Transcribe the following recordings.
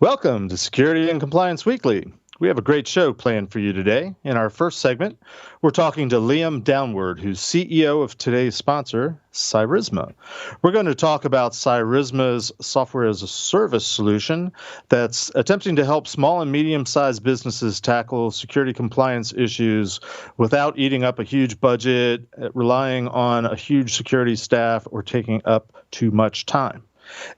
Welcome to Security and Compliance Weekly. We have a great show planned for you today. In our first segment, we're talking to Liam Downward, who's CEO of today's sponsor, CYRISMA. We're going to talk about CYRISMA's software as a service solution that's attempting to help small and medium-sized businesses tackle security compliance issues without eating up a huge budget, relying on a huge security staff, or taking up too much time.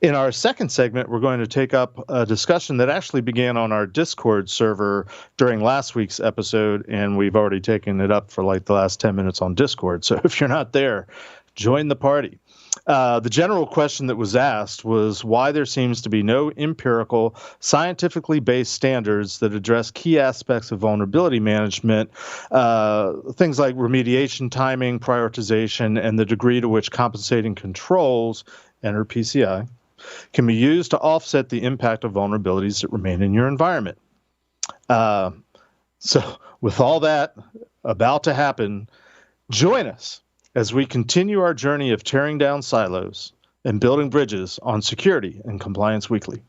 In our second segment, we're going to take up a discussion that actually began on our Discord server during last week's episode, and we've already taken it up for like the last 10 minutes on Discord. So if you're not there, join the party. The general question that was asked was why there seems to be no empirical, scientifically based standards that address key aspects of vulnerability management, things like remediation timing, prioritization, and the degree to which compensating controls, enter PCI, can be used to offset the impact of vulnerabilities that remain in your environment. So with all that about to happen, join us as we continue our journey of tearing down silos and building bridges on Security and Compliance Weekly.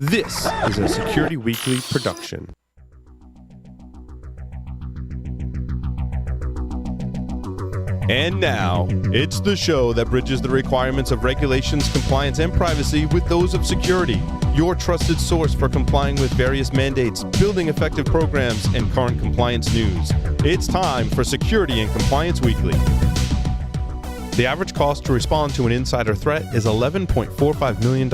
This is a Security Weekly production. And now, it's the show that bridges the requirements of regulations, compliance, and privacy with those of security. Your trusted source for complying with various mandates, building effective programs, and current compliance news. It's time for Security and Compliance Weekly. The average cost to respond to an insider threat is $11.45 million.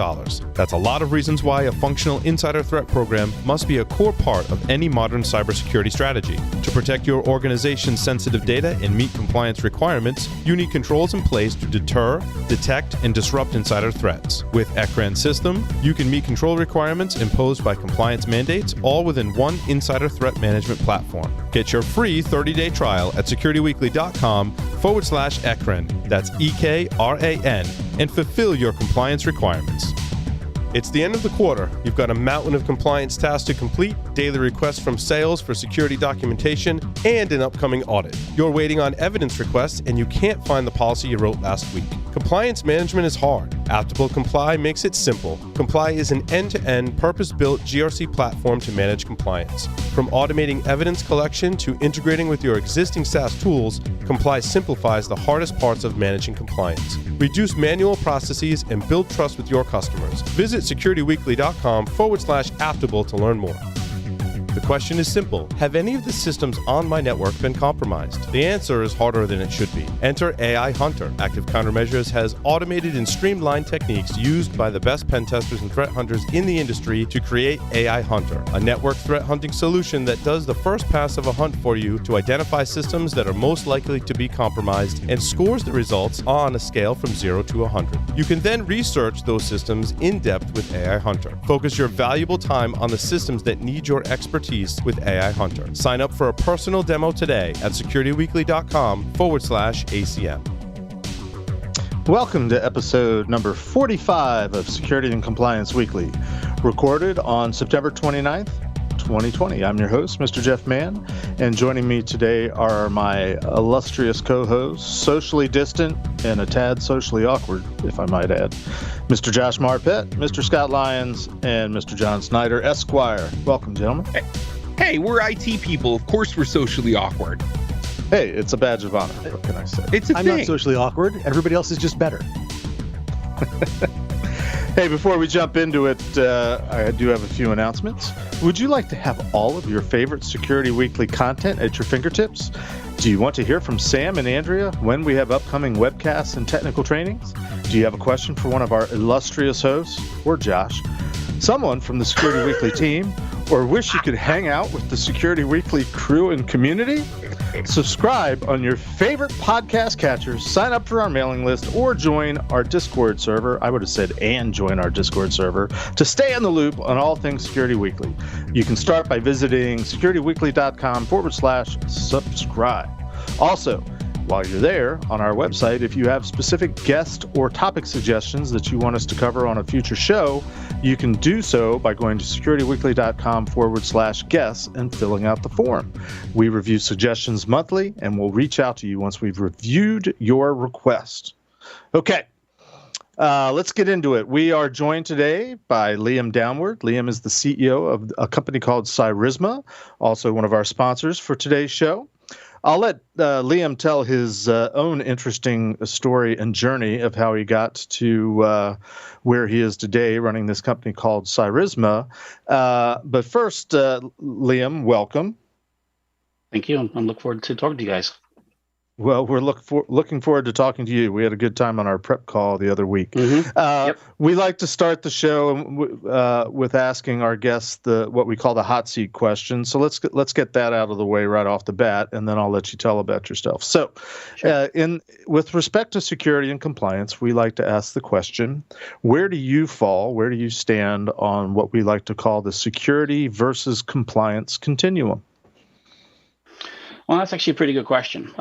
That's a lot of reasons why a functional insider threat program must be a core part of any modern cybersecurity strategy. To protect your organization's sensitive data and meet compliance requirements, you need controls in place to deter, detect, and disrupt insider threats. With ECRAN system, you can meet control requirements imposed by compliance mandates all within one insider threat management platform. Get your free 30-day trial at securityweekly.com/ECRAN. That's EKRAN, and fulfill your compliance requirements. It's the end of the quarter. You've got a mountain of compliance tasks to complete, daily requests from sales for security documentation, and an upcoming audit. You're waiting on evidence requests, and you can't find the policy you wrote last week. Compliance management is hard. Aptable Comply makes it simple. Comply is an end-to-end, purpose-built GRC platform to manage compliance. From automating evidence collection to integrating with your existing SaaS tools, Comply simplifies the hardest parts of managing compliance. Reduce manual processes and build trust with your customers. Visit securityweekly.com/Aptable to learn more. The question is simple. Have any of the systems on my network been compromised? The answer is harder than it should be. Enter AI Hunter. Active Countermeasures has automated and streamlined techniques used by the best pen testers and threat hunters in the industry to create AI Hunter, a network threat hunting solution that does the first pass of a hunt for you to identify systems that are most likely to be compromised and scores the results on a scale from 0 to 100. You can then research those systems in depth with AI Hunter. Focus your valuable time on the systems that need your expertise with AI Hunter. Sign up for a personal demo today at securityweekly.com/ACM. Welcome to episode number 45 of Security and Compliance Weekly, recorded on September 29th, 2020. I'm your host, Mr. Jeff Mann, and joining me today are my illustrious co-hosts, socially distant and a tad socially awkward, if I might add, Mr. Josh Marpet, Mr. Scott Lyons, and Mr. John Snyder, Esquire. Welcome, gentlemen. Hey, we're IT people. Of course we're socially awkward. Hey, it's a badge of honor. What can I say? It's a I'm thing. not socially awkward. Everybody else is just better. Hey, before we jump into it, I do have a few announcements. Would you like to have all of your favorite Security Weekly content at your fingertips? Do you want to hear from Sam and Andrea when we have upcoming webcasts and technical trainings? Do you have a question for one of our illustrious hosts, or Josh, someone from the Security Weekly team, or wish you could hang out with the Security Weekly crew and community? Subscribe on your favorite podcast catchers, sign up for our mailing list, or join our Discord server. I would have said and join our Discord server to stay in the loop on all things Security Weekly. You can start by visiting securityweekly.com/subscribe. Also, while you're there on our website, if you have specific guest or topic suggestions that you want us to cover on a future show, you can do so by going to securityweekly.com/guests and filling out the form. We review suggestions monthly, and we'll reach out to you once we've reviewed your request. Okay. Let's get into it. We are joined today by Liam Downward. Liam is the CEO of a company called CYRISMA, also one of our sponsors for today's show. I'll let Liam tell his own interesting story and journey of how he got to where he is today, running this company called CYRISMA. But first, Liam, welcome. Thank you. I'm looking forward to talking to you guys. Well, we're looking forward to talking to you. We had a good time on our prep call the other week. Yep. We like to start the show with asking our guests what we call the hot seat question. So let's get that out of the way right off the bat, and then I'll let you tell about yourself. So, Sure. With respect to security and compliance, we like to ask the question: where do you fall? Where do you stand on what we like to call the security versus compliance continuum? Well, that's actually a pretty good question.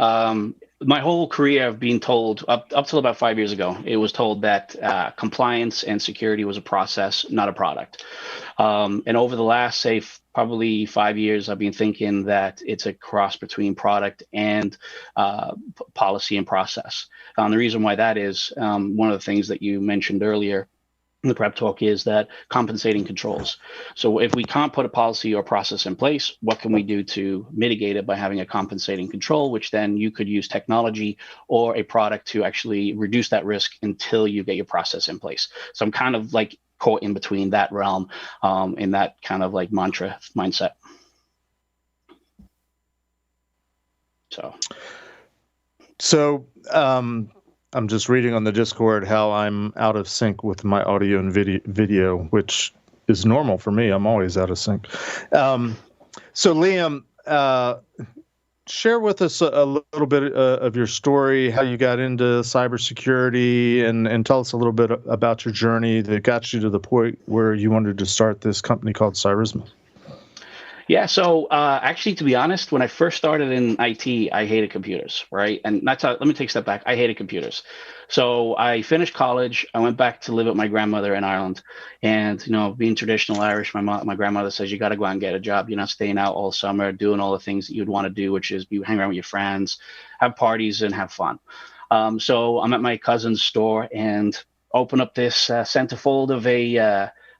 My whole career, I've been told up till about 5 years ago, it was told that compliance and security was a process, not a product. And over the last, say, probably 5 years, I've been thinking that it's a cross between product and policy and process. The reason why that is one of the things that you mentioned earlier in the prep talk is that compensating controls. So if we can't put a policy or process in place, what can we do to mitigate it by having a compensating control, which then you could use technology or a product to actually reduce that risk until you get your process in place. So I'm kind of like caught in between that realm in that kind of like mantra mindset. So I'm just reading on the Discord how I'm out of sync with my audio and video, which is normal for me. I'm always out of sync. So Liam, share with us a little bit of your story, how you got into cybersecurity, and tell us a little bit about your journey that got you to the point where you wanted to start this company called CYRISMA. Yeah, so actually, to be honest, when I first started in IT, I hated computers, right? And let me take a step back. I hated computers. So I finished college. I went back to live with my grandmother in Ireland. And, being traditional Irish, my grandmother says, you got to go out and get a job. You're not staying out all summer doing all the things that you'd want to do, which is hang around with your friends, have parties, and have fun. So I'm at my cousin's store and open up this centerfold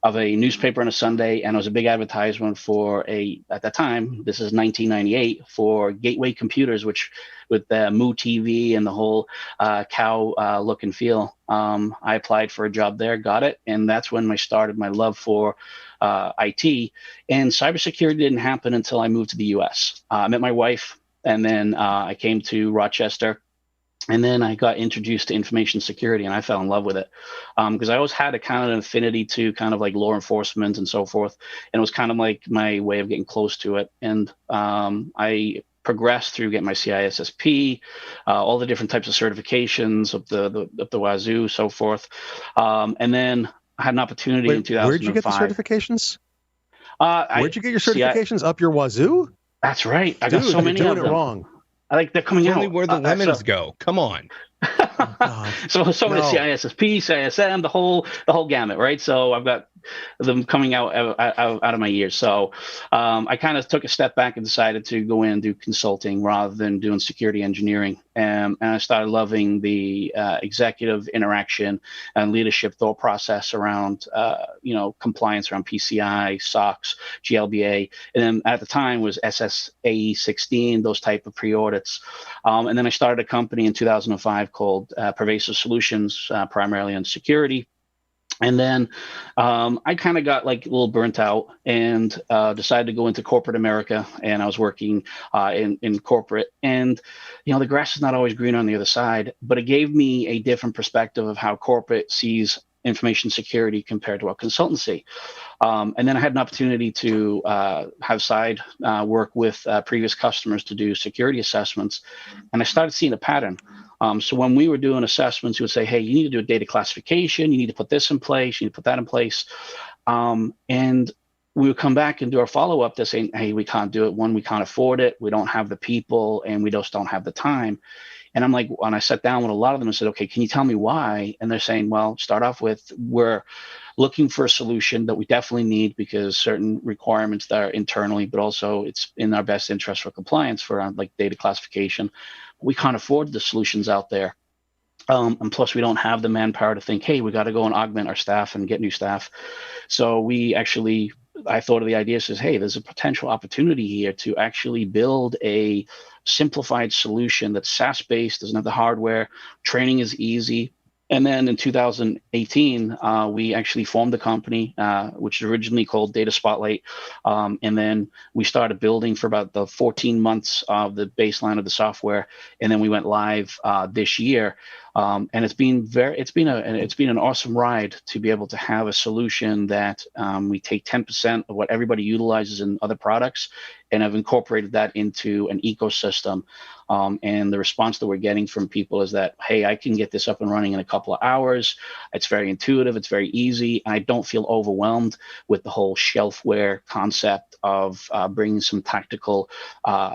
of a newspaper on a Sunday, and it was a big advertisement for at that time, this is 1998, for Gateway Computers, which with the Moo TV and the whole cow look and feel. I applied for a job there, got it, and that's when I started my love for IT. And cybersecurity didn't happen until I moved to the U.S. I met my wife, and then I came to Rochester. And then I got introduced to information security, and I fell in love with it because I always had a kind of an affinity to kind of like law enforcement and so forth. And it was kind of like my way of getting close to it. And I progressed through getting my CISSP, all the different types of certifications of the wazoo, so forth. And then I had an opportunity in 2005. Where'd you get the certifications? Where'd you get your certifications? Up your wazoo? That's right. I got so many you're of doing them. it wrong. I like they're coming It's out. only where the lemons go. Come on. So many CISSP, CISM, the whole gamut, right? So I've got them coming out of my ears. So I kind of took a step back and decided to go in and do consulting rather than doing security engineering. And I started loving the executive interaction and leadership thought process around, compliance around PCI, SOX, GLBA, and then at the time was SSAE 16, those type of pre-audits. And then I started a company in 2005 called Pervasive Solutions, primarily on security. And then I kind of got like a little burnt out and decided to go into corporate America. And I was working in corporate. And, the grass is not always green on the other side, but it gave me a different perspective of how corporate sees information security compared to our consultancy. And then I had an opportunity to have side work with previous customers to do security assessments. And I started seeing a pattern. So when we were doing assessments, we would say, hey, you need to do a data classification. You need to put this in place. You need to put that in place. And we would come back and do our follow-up. They're saying, hey, we can't do it. One, we can't afford it. We don't have the people, and we just don't have the time. And I'm like, when I sat down with a lot of them and said, okay, can you tell me why? And they're saying, well, start off with, we're looking for a solution that we definitely need because certain requirements that are internally, but also it's in our best interest for compliance for like data classification. We can't afford the solutions out there. And plus, we don't have the manpower to think, hey, we got to go and augment our staff and get new staff. So I thought of the idea, says, hey, there's a potential opportunity here to actually build a simplified solution that's SaaS-based, doesn't have the hardware, training is easy. And then in 2018, we actually formed a company, which is originally called Data Spotlight. And then we started building for about the 14 months of the baseline of the software. And then we went live this year. And it's been an awesome ride to be able to have a solution that we take 10% of what everybody utilizes in other products and have incorporated that into an ecosystem. And the response that we're getting from people is that, hey, I can get this up and running in a couple of hours. It's very intuitive. It's very easy. And I don't feel overwhelmed with the whole shelfware concept of bringing some tactical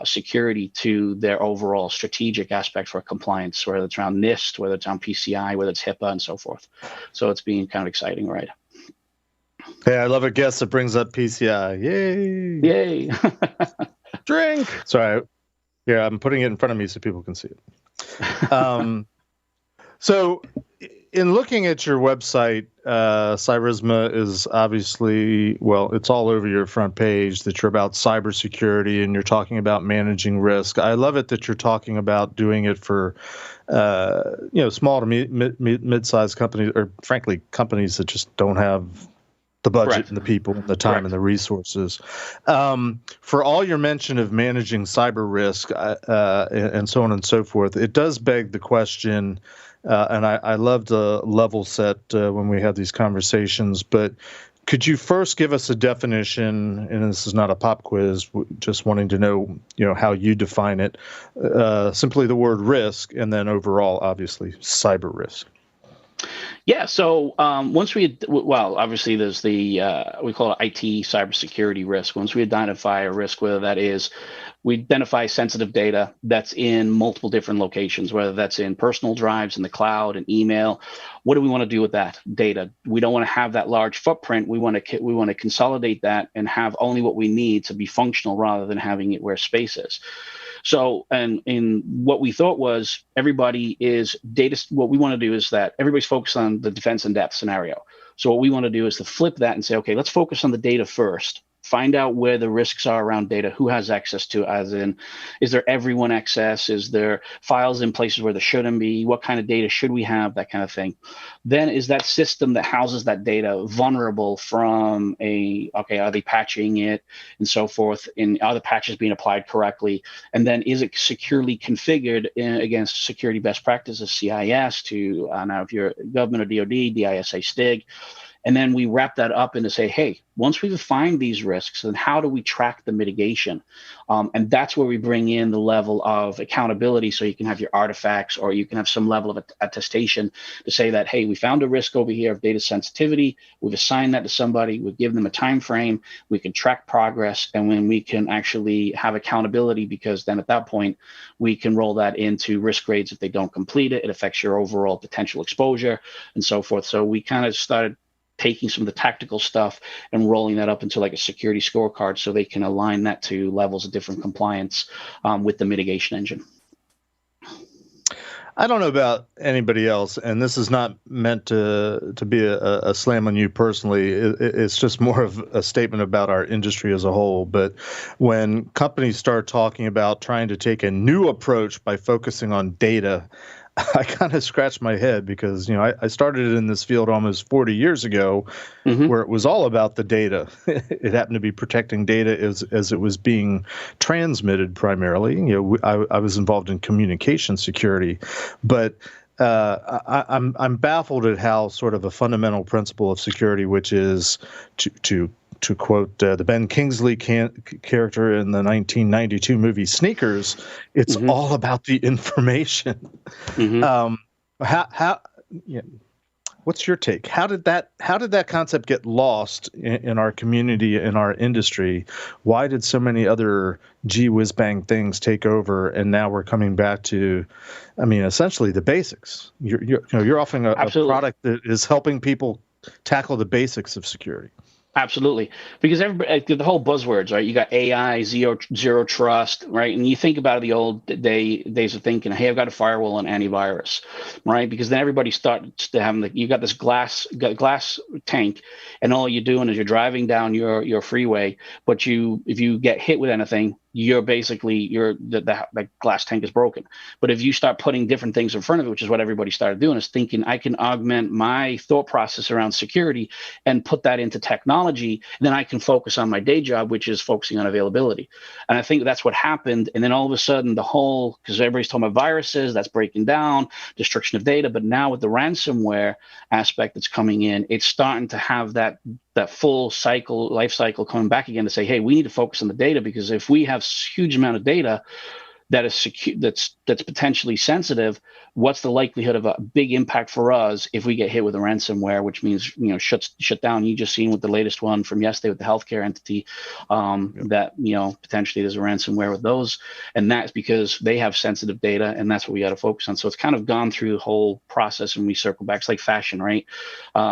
security to their overall strategic aspect for compliance, whether it's around NIST, whether it's on PCI, whether it's HIPAA, and so forth. So it's been kind of exciting, right? Hey, I love a guest that brings up PCI. Yay! Yay! Drink! Sorry. Yeah, I'm putting it in front of me so people can see it. So in looking at your website, CYRISMA is obviously, well, it's all over your front page that you're about cybersecurity and you're talking about managing risk. I love it that you're talking about doing it for, small to mid-sized companies, or frankly, companies that just don't have the budget Correct. and the people and the time Correct. and the resources. For all your mention of managing cyber risk and so on and so forth, it does beg the question, and I love to level set when we have these conversations, but could you first give us a definition, and this is not a pop quiz, just wanting to know, how you define it, simply the word risk, and then overall, obviously, cyber risk. Yeah. So obviously there's we call it IT cybersecurity risk. Once we identify a risk, whether that is, we identify sensitive data that's in multiple different locations, whether that's in personal drives, in the cloud, and email. What do we want to do with that data? We don't want to have that large footprint. We want to consolidate that and have only what we need to be functional rather than having it where space is. So, and in what we thought was everybody is data. What we want to do is that everybody's focused on the defense in depth scenario. So what we want to do is to flip that and say, okay, let's focus on the data first. Find out where the risks are around data, who has access to it, as in, is there everyone access? Is there files in places where there shouldn't be? What kind of data should we have? That kind of thing. Then is that system that houses that data vulnerable from are they patching it and so forth? And are the patches being applied correctly? And then is it securely configured against security best practices, CIS, to now if you're government or DoD, DISA STIG. And then we wrap that up into say, hey, once we define these risks, then how do we track the mitigation? And that's where we bring in the level of accountability. So you can have your artifacts, or you can have some level of attestation to say that, hey, we found a risk over here of data sensitivity. We've assigned that to somebody. We've given them a time frame. We can track progress, and when we can actually have accountability, because then at that point we can roll that into risk grades. If they don't complete it, it affects your overall potential exposure and so forth. So we kind of started taking some of the tactical stuff and rolling that up into like a security scorecard so they can align that to levels of different compliance with the mitigation engine. I don't know about anybody else, and this is not meant to be a slam on you personally. It's just more of a statement about our industry as a whole. But when companies start talking about trying to take a new approach by focusing on data, I kind of scratched my head because, I started in this field almost 40 years ago, where it was all about the data. It happened to be protecting data as it was being transmitted primarily. I was involved in communication security, but I'm baffled at how sort of a fundamental principle of security, which is to quote the Ben Kingsley character in the 1992 movie Sneakers, it's all about the information. What's your take? How did that concept get lost in our community, in our industry? Why did so many other gee whiz bang things take over, and now we're coming back to, essentially the basics? You're offering a product that is helping people tackle the basics of security. Absolutely, because everybody, the whole buzzwords, right? You got AI, zero trust, right? And you think about the old days of thinking, hey, I've got a firewall and antivirus, right? Because then everybody starts to have you got this glass tank, and all you're doing is you're driving down your freeway, but if you get hit with anything, you're basically the glass tank is broken. But if you start putting different things in front of it, which is what everybody started doing, is thinking I can augment my thought process around security and put that into technology, then I can focus on my day job, which is focusing on availability. And I think that's what happened. And then all of a sudden, because everybody's talking about viruses, that's breaking down, destruction of data. But now with the ransomware aspect that's coming in, it's starting to have that full life cycle coming back again to say, hey, we need to focus on the data, because if we have huge amount of data that is secure, that's potentially sensitive, what's the likelihood of a big impact for us if we get hit with a ransomware, which means shut down. You just seen with the latest one from yesterday with the healthcare entity, that potentially there's a ransomware with those, and that's because they have sensitive data, and that's what we got to focus on. So it's kind of gone through the whole process, and we circle back. It's like fashion, right?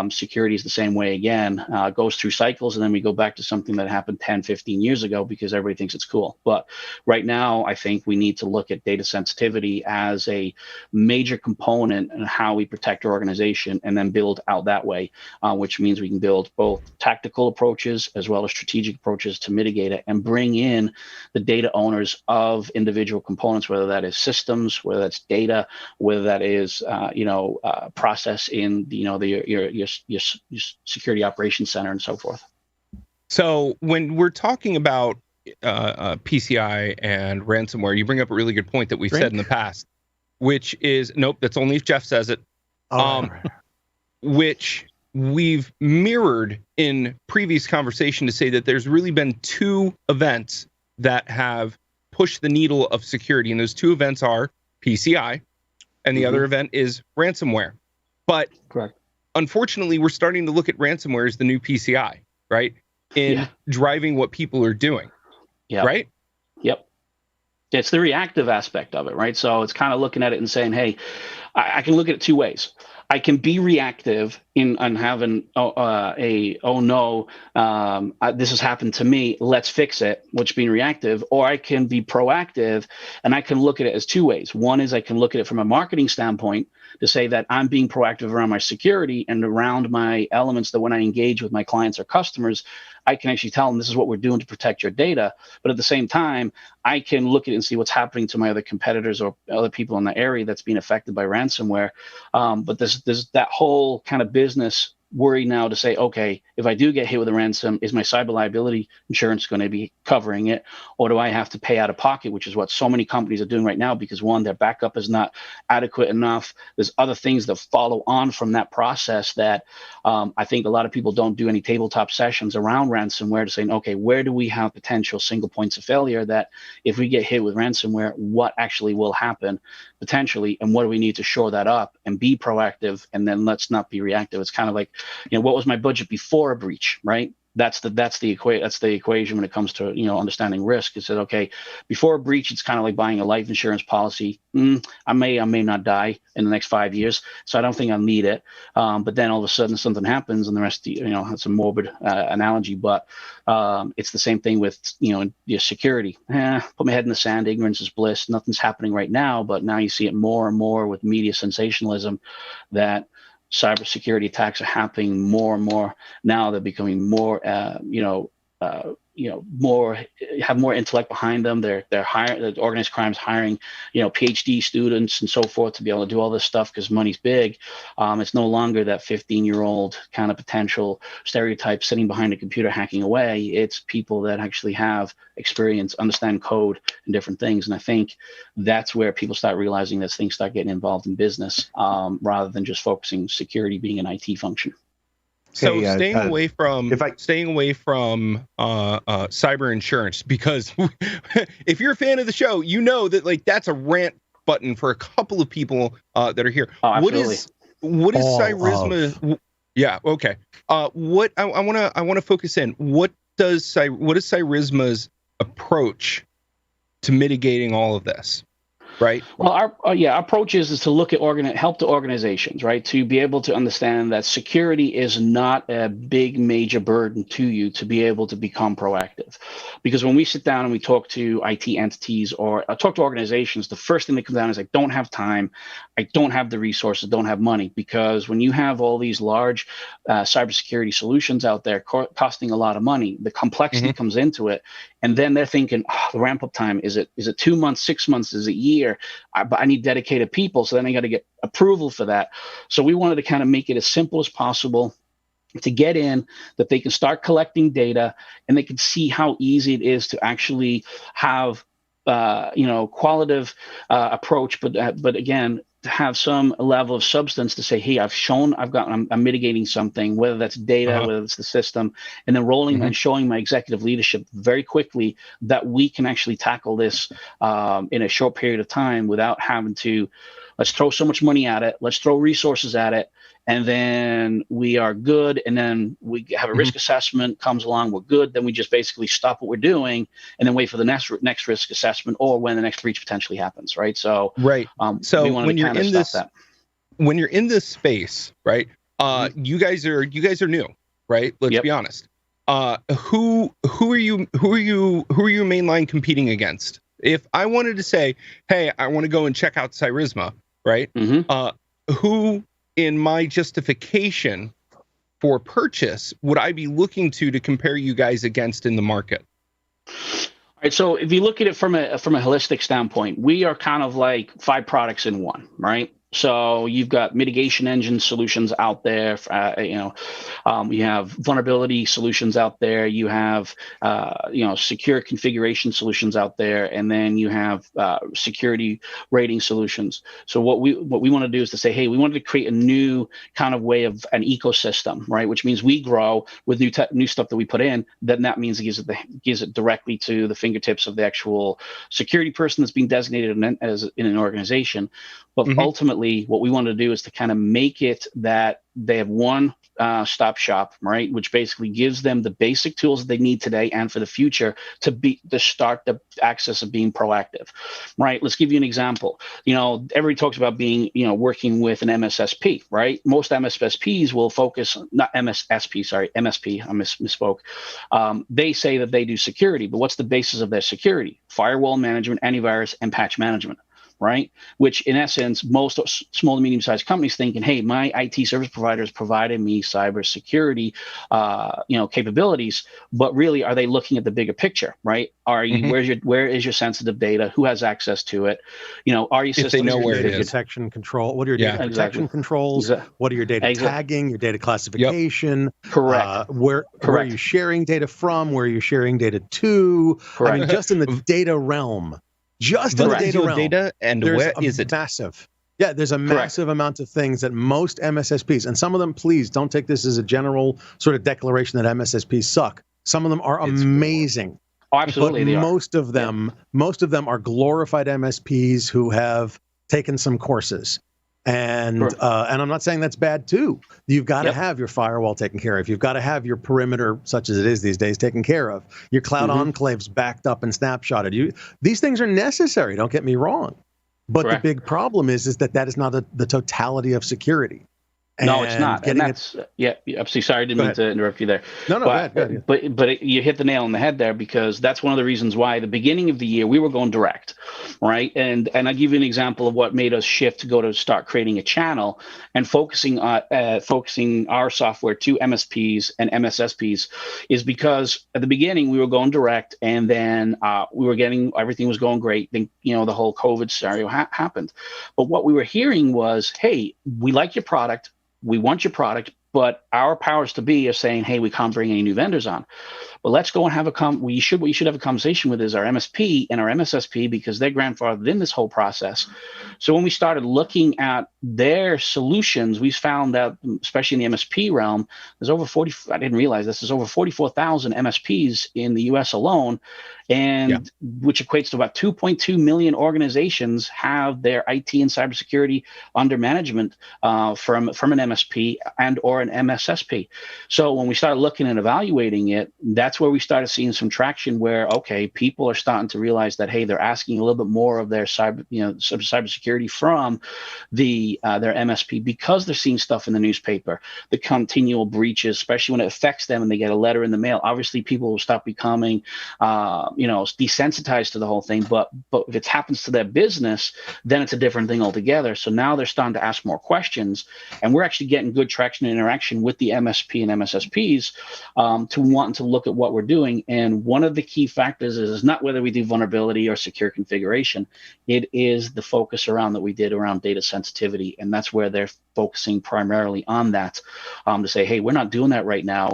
Security is the same way again. It goes through cycles, and then we go back to something that happened 10, 15 years ago because everybody thinks it's cool. But right now, I think we need to look at data sensitivity as a major component in how we protect our organization, and then build out that way, which means we can build both tactical approaches as well as strategic approaches to mitigate it, and bring in the data owners of individual components, whether that is systems, whether that's data, whether that is process in your security operations center and so forth. So when we're talking about PCI and ransomware, you bring up a really good point that we've said in the past, which is, nope, that's only if Jeff says it, which we've mirrored in previous conversation to say that there's really been two events that have pushed the needle of security. And those two events are PCI, and the other event is ransomware. But correct. Unfortunately, we're starting to look at ransomware as the new PCI, right? In driving what people are doing. Yeah. Right? Yep. It's the reactive aspect of it, right? So it's kind of looking at it and saying, hey, I can look at it two ways. I can be reactive and having this has happened to me, let's fix it, which being reactive, or I can be proactive, and I can look at it as two ways. One is I can look at it from a marketing standpoint to say that I'm being proactive around my security and around my elements, that when I engage with my clients or customers, I can actually tell them this is what we're doing to protect your data. But at the same time, I can look at it and see what's happening to my other competitors or other people in the area that's being affected by ransomware. But there's that whole kind of business worry now to say, okay, if I do get hit with a ransom, is my cyber liability insurance going to be covering it, or do I have to pay out of pocket, which is what so many companies are doing right now, because one, their backup is not adequate enough. There's other things that follow on from that process that I think a lot of people don't do any tabletop sessions around ransomware to say, okay, where do we have potential single points of failure that if we get hit with ransomware, what actually will happen potentially, and what do we need to shore that up and be proactive, and then let's not be reactive. It's kind of like, what was my budget before a breach, right? That's the equation when it comes to understanding risk. It said, okay, before a breach, it's kind of like buying a life insurance policy. I may not die in the next 5 years, so I don't think I'll need it. But then all of a sudden something happens, and the rest, it's a morbid analogy, but it's the same thing with your security. Put my head in the sand. Ignorance is bliss. Nothing's happening right now, but now you see it more and more with media sensationalism that cybersecurity attacks are happening more and more now. They're becoming more, have more intellect behind them. They're hiring, organized crime's hiring, PhD students and so forth to be able to do all this stuff because money's big. It's no longer that 15-year-old kind of potential stereotype sitting behind a computer hacking away. It's people that actually have experience, understand code and different things. And I think that's where people start realizing that things start getting involved in business rather than just focusing security being an IT function. So staying away from cyber insurance, because if you're a fan of the show, you know that that's a rant button for a couple of people that are here. Oh, what is CYRISMA? Yeah. Okay. What I want to focus in. What is CYRISMA's approach to mitigating all of this? right? Well, our approach is to look at help the organizations, right, to be able to understand that security is not a big major burden to you to be able to become proactive. Because when we sit down and we talk to IT entities or talk to organizations, the first thing that comes down is I don't have time, I don't have the resources, don't have money. Because when you have all these large cybersecurity solutions out there costing a lot of money, the complexity comes into it, and then they're thinking, the ramp up time, is it 2 months, 6 months, is it a year? But I need dedicated people, so then I got to get approval for that. So we wanted to kind of make it as simple as possible to get in, that they can start collecting data and they can see how easy it is to actually have qualitative approach, but again, to have some level of substance to say, hey, I'm mitigating something, whether that's data, whether it's the system, and then rolling and showing my executive leadership very quickly that we can actually tackle this in a short period of time without having to, let's throw so much money at it, let's throw resources at it, and then we are good, and then we have a risk assessment comes along, we're good, then we just basically stop what we're doing and then wait for the next risk assessment or when the next breach potentially happens, right? So so when you're in this space, right, you guys are new, right? Let's be honest. Who are you mainline competing against? If I wanted to say, hey, I want to go and check out CYRISMA, right? Who in my justification for purchase would I be looking to compare you guys against in the market? All right. So if you look at it from a holistic standpoint, we are kind of like 5 products in one, right? So you've got mitigation engine solutions out there. You have vulnerability solutions out there. You have secure configuration solutions out there, and then you have security rating solutions. So what we want to do is to say, hey, we wanted to create a new kind of way of an ecosystem, right? Which means we grow with new stuff that we put in. Then that means it gives it directly to the fingertips of the actual security person that's being designated in an organization. But ultimately, what we want to do is to kind of make it that they have one stop shop, right? Which basically gives them the basic tools that they need today and for the future to start the access of being proactive, right? Let's give you an example. Everybody talks about working with an MSSP, right? Most MSSPs will focus, not MSSP, sorry, MSP, I misspoke. They say that they do security, but what's the basis of their security? Firewall management, antivirus, and patch management. Right? Which in essence, most small to medium-sized companies thinking, hey, my IT service provider has provided me cybersecurity, capabilities, but really, are they looking at the bigger picture, right? Are you, where is your sensitive data? Who has access to it? Are your systems? If they know where it is. Detection control. What are your data protection controls? What are your data tagging, your data classification? Correct. Where are you sharing data from? Where are you sharing data to? Correct. I mean, just in the data realm. Just in the data realm, data, and where is it? Massive. Yeah, there's a massive amount of things that most MSSPs, and some of them, please don't take this as a general sort of declaration that MSSPs suck. Some of them are amazing. Oh, absolutely, but most of them are glorified MSPs who have taken some courses. And I'm not saying that's bad too. You've got to have your firewall taken care of. You've got to have your perimeter, such as it is these days, taken care of. Your cloud enclaves backed up and snapshotted. These things are necessary. Don't get me wrong. But the big problem is that is not the totality of security. No, it's not. And that's, absolutely. Sorry, I didn't mean to interrupt you there. No, go ahead. But you hit the nail on the head there, because that's one of the reasons why at the beginning of the year we were going direct, right? And I'll give you an example of what made us shift to go to start creating a channel and focusing our software to MSPs and MSSPs is because at the beginning we were going direct, and then we were everything was going great. Then the whole COVID scenario happened. But what we were hearing was, hey, we like your product. We want your product, but our powers to be are saying, hey, we can't bring any new vendors on. But let's go and have what you should have a conversation with is our MSP and our MSSP, because they're grandfathered in this whole process. So when we started looking at their solutions, we found that, especially in the MSP realm, there's over 44,000 MSPs in the US alone, and which equates to about 2.2 million organizations have their IT and cybersecurity under management from an MSP and or an MSSP. So when we started looking and evaluating it, that's that's where we started seeing some traction where, okay, people are starting to realize that, hey, they're asking a little bit more of their cybersecurity from their MSP, because they're seeing stuff in the newspaper, the continual breaches, especially when it affects them and they get a letter in the mail. Obviously, people will start becoming, desensitized to the whole thing. But if it happens to their business, then it's a different thing altogether. So now they're starting to ask more questions, and we're actually getting good traction and interaction with the MSP and MSSPs to wanting to look at what we're doing. And one of the key factors is not whether we do vulnerability or secure configuration. It is the focus around that we did around data sensitivity, and that's where they're focusing primarily on that, to say, hey, we're not doing that right now,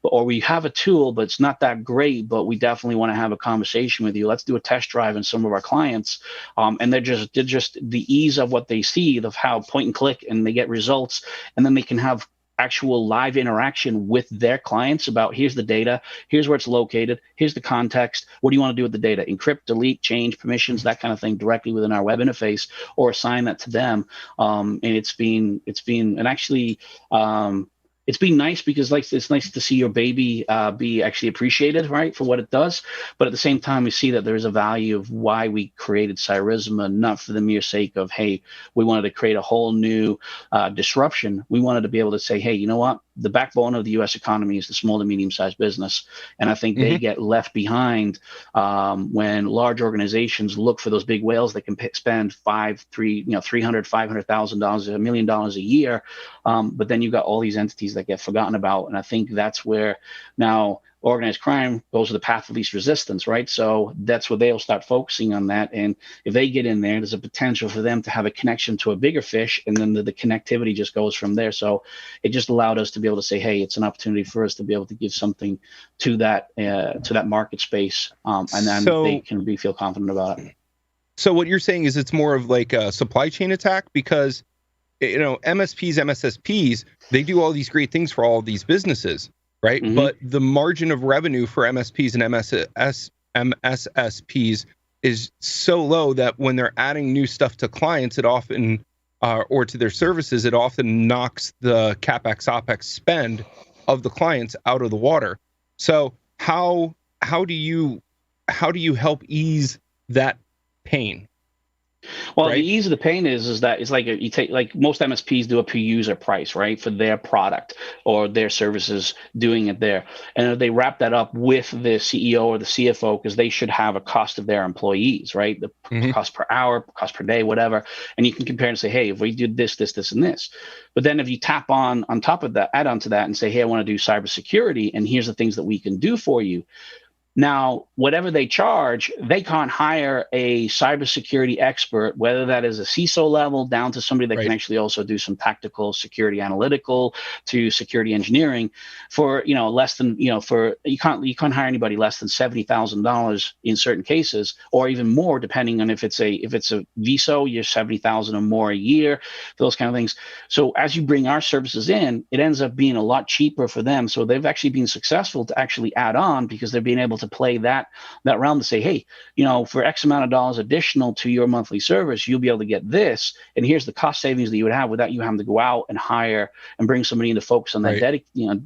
or we have a tool, but it's not that great, but we definitely want to have a conversation with you. Let's do a test drive in some of our clients, and they're just the ease of what they see, of how point and click, and they get results, and then they can have actual live interaction with their clients about, here's the data, here's where it's located, here's the context, what do you want to do with the data? Encrypt, delete, change permissions, that kind of thing directly within our web interface, or assign that to them. And it's been nice, because it's nice to see your baby be actually appreciated, right, for what it does. But at the same time, we see that there's a value of why we created CYRISMA, not for the mere sake of, hey, we wanted to create a whole new disruption. We wanted to be able to say, hey, you know what? The backbone of the U.S. economy is the small to medium-sized business, and I think they get left behind when large organizations look for those big whales that can spend $300,000, $500,000, $1 million a year, but then you've got all these entities that get forgotten about, and I think that's where now organized crime goes to the path of least resistance, right? So that's where they'll start focusing on that. And if they get in there, there's a potential for them to have a connection to a bigger fish, and then the connectivity just goes from there. So it just allowed us to be able to say, hey, it's an opportunity for us to be able to give something to that market space, and then they can feel confident about it. So what you're saying is it's more of like a supply chain attack, because MSPs, MSSPs, they do all these great things for all of these businesses, right? But the margin of revenue for MSPs and MSSPs is so low that when they're adding new stuff to clients, it often, or to their services, it often knocks the CapEx, OpEx spend of the clients out of the water. So how do you help ease that pain? Well, right? The ease of the pain is that it's like you take, like most MSPs do a per user price, right, for their product or their services, doing it there, and they wrap that up with the CEO or the CFO, because they should have a cost of their employees, right, the cost per hour, cost per day, whatever, and you can compare and say, hey, if we did this, and this, but then if you tap on top of that, add on to that, and say, hey, I want to do cybersecurity, and here's the things that we can do for you. Now, whatever they charge, they can't hire a cybersecurity expert, whether that is a CISO level down to somebody that can actually also do some tactical security analytical to security engineering, for less than you can't hire anybody less than $70,000 in certain cases, or even more depending on if it's a VSO, you're $70,000 or more a year, those kind of things. So as you bring our services in, it ends up being a lot cheaper for them. So they've actually been successful to actually add on, because they're being able to play that realm to say, hey, for X amount of dollars additional to your monthly service, you'll be able to get this, and here's the cost savings that you would have without you having to go out and hire and bring somebody in to focus on that,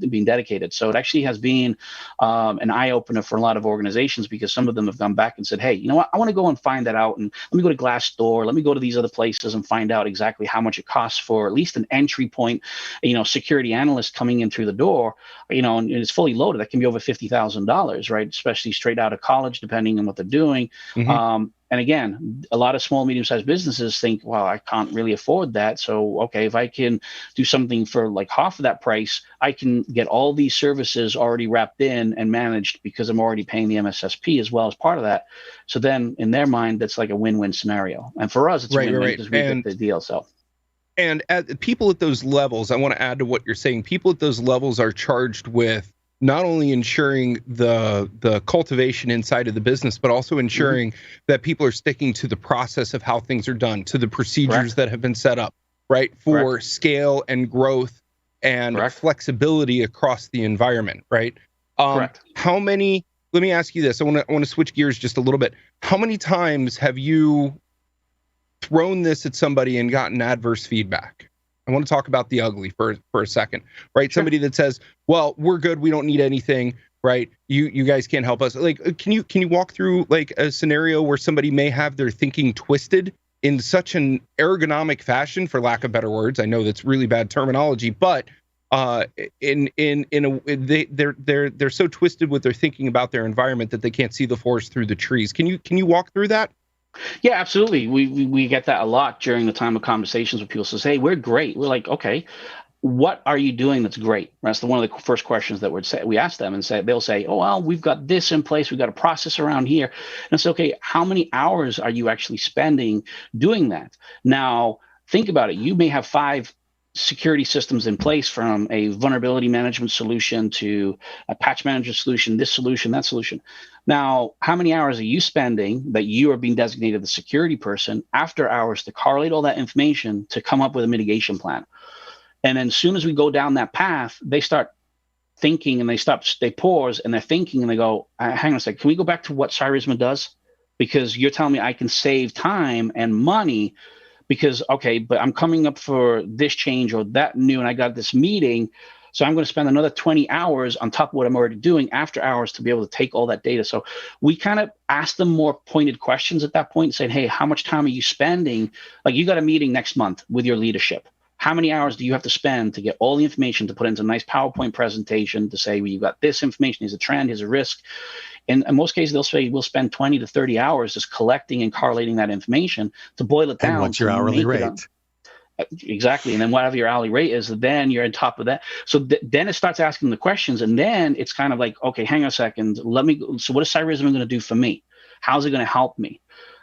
being dedicated. So it actually has been an eye opener for a lot of organizations, because some of them have gone back and said, hey, you know what, I want to go and find that out, and let me go to Glassdoor, let me go to these other places and find out exactly how much it costs for at least an entry point, security analyst coming in through the door, and it's fully loaded. That can be over $50,000, right? Especially straight out of college, depending on what they're doing. And again, a lot of small, medium-sized businesses think, well, I can't really afford that. So, okay, if I can do something for like half of that price, I can get all these services already wrapped in and managed, because I'm already paying the MSSP as well as part of that. So then in their mind, that's like a win-win scenario. And for us, it's a win-win, because we get the deal. So. And people at those levels, I want to add to what you're saying, people at those levels are charged with not only ensuring the cultivation inside of the business, but also ensuring that people are sticking to the process of how things are done, to the procedures that have been set up, right, for scale and growth and flexibility across the environment, right? How many? Let me ask you this. I want to switch gears just a little bit. How many times have you thrown this at somebody and gotten adverse feedback? I want to talk about the ugly for a second, right? Somebody that says, well, we're good, we don't need anything, right? You guys can't help us. Like, can you walk through like a scenario where somebody may have their thinking twisted in such an ergonomic fashion, for lack of better words? I know that's really bad terminology, but they're so twisted with their thinking about their environment that they can't see the forest through the trees. Can you walk through that? Yeah, absolutely. We get that a lot during the time of conversations with people. Says, "Hey, we're great." We're like, "Okay, what are you doing that's great?" That's one of the first questions that we ask them, and they'll say, "Oh, well, we've got this in place. We've got a process around here." And it's okay. How many hours are you actually spending doing that? Now, think about it. You may have 5 security systems in place, from a vulnerability management solution to a patch management solution, this solution, that solution. Now, how many hours are you spending that you are being designated the security person after hours to correlate all that information to come up with a mitigation plan? And then as soon as we go down that path, they start thinking, and they pause, and they're thinking, and they go, hang on a second, can we go back to what CYRISMA does? Because you're telling me I can save time and money because, okay, but I'm coming up for this change or that new, and I got this meeting. So I'm going to spend another 20 hours on top of what I'm already doing after hours to be able to take all that data. So we kind of ask them more pointed questions at that point, saying, hey, how much time are you spending? Like, you got a meeting next month with your leadership. How many hours do you have to spend to get all the information to put into a nice PowerPoint presentation to say, well, you got this information, here's a trend, here's a risk. And in most cases, they'll say we'll spend 20 to 30 hours just collecting and correlating that information to boil it down. And what's your hourly rate? Exactly. And then whatever your hourly rate is, then you're on top of that. So then it starts asking the questions. And then it's kind of like, okay, hang on a second. So what is CYRISMA going to do for me? How's it going to help me?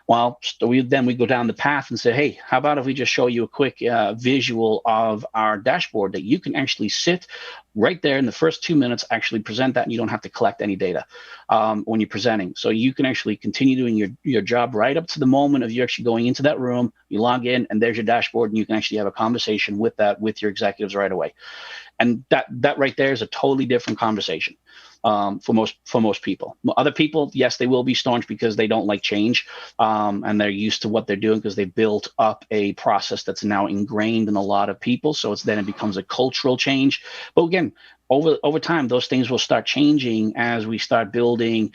Well, we go down the path and say, hey, how about if we just show you a quick visual of our dashboard that you can actually sit right there in the first 2 minutes, actually present that, and you don't have to collect any data when you're presenting. So you can actually continue doing your job right up to the moment of you actually going into that room, you log in, and there's your dashboard, and you can actually have a conversation with your executives right away. And that right there is a totally different conversation. For most people. Other people, yes, they will be staunch because they don't like change, and they're used to what they're doing because they built up a process that's now ingrained in a lot of people. So it becomes a cultural change. But again, over time, those things will start changing as we start building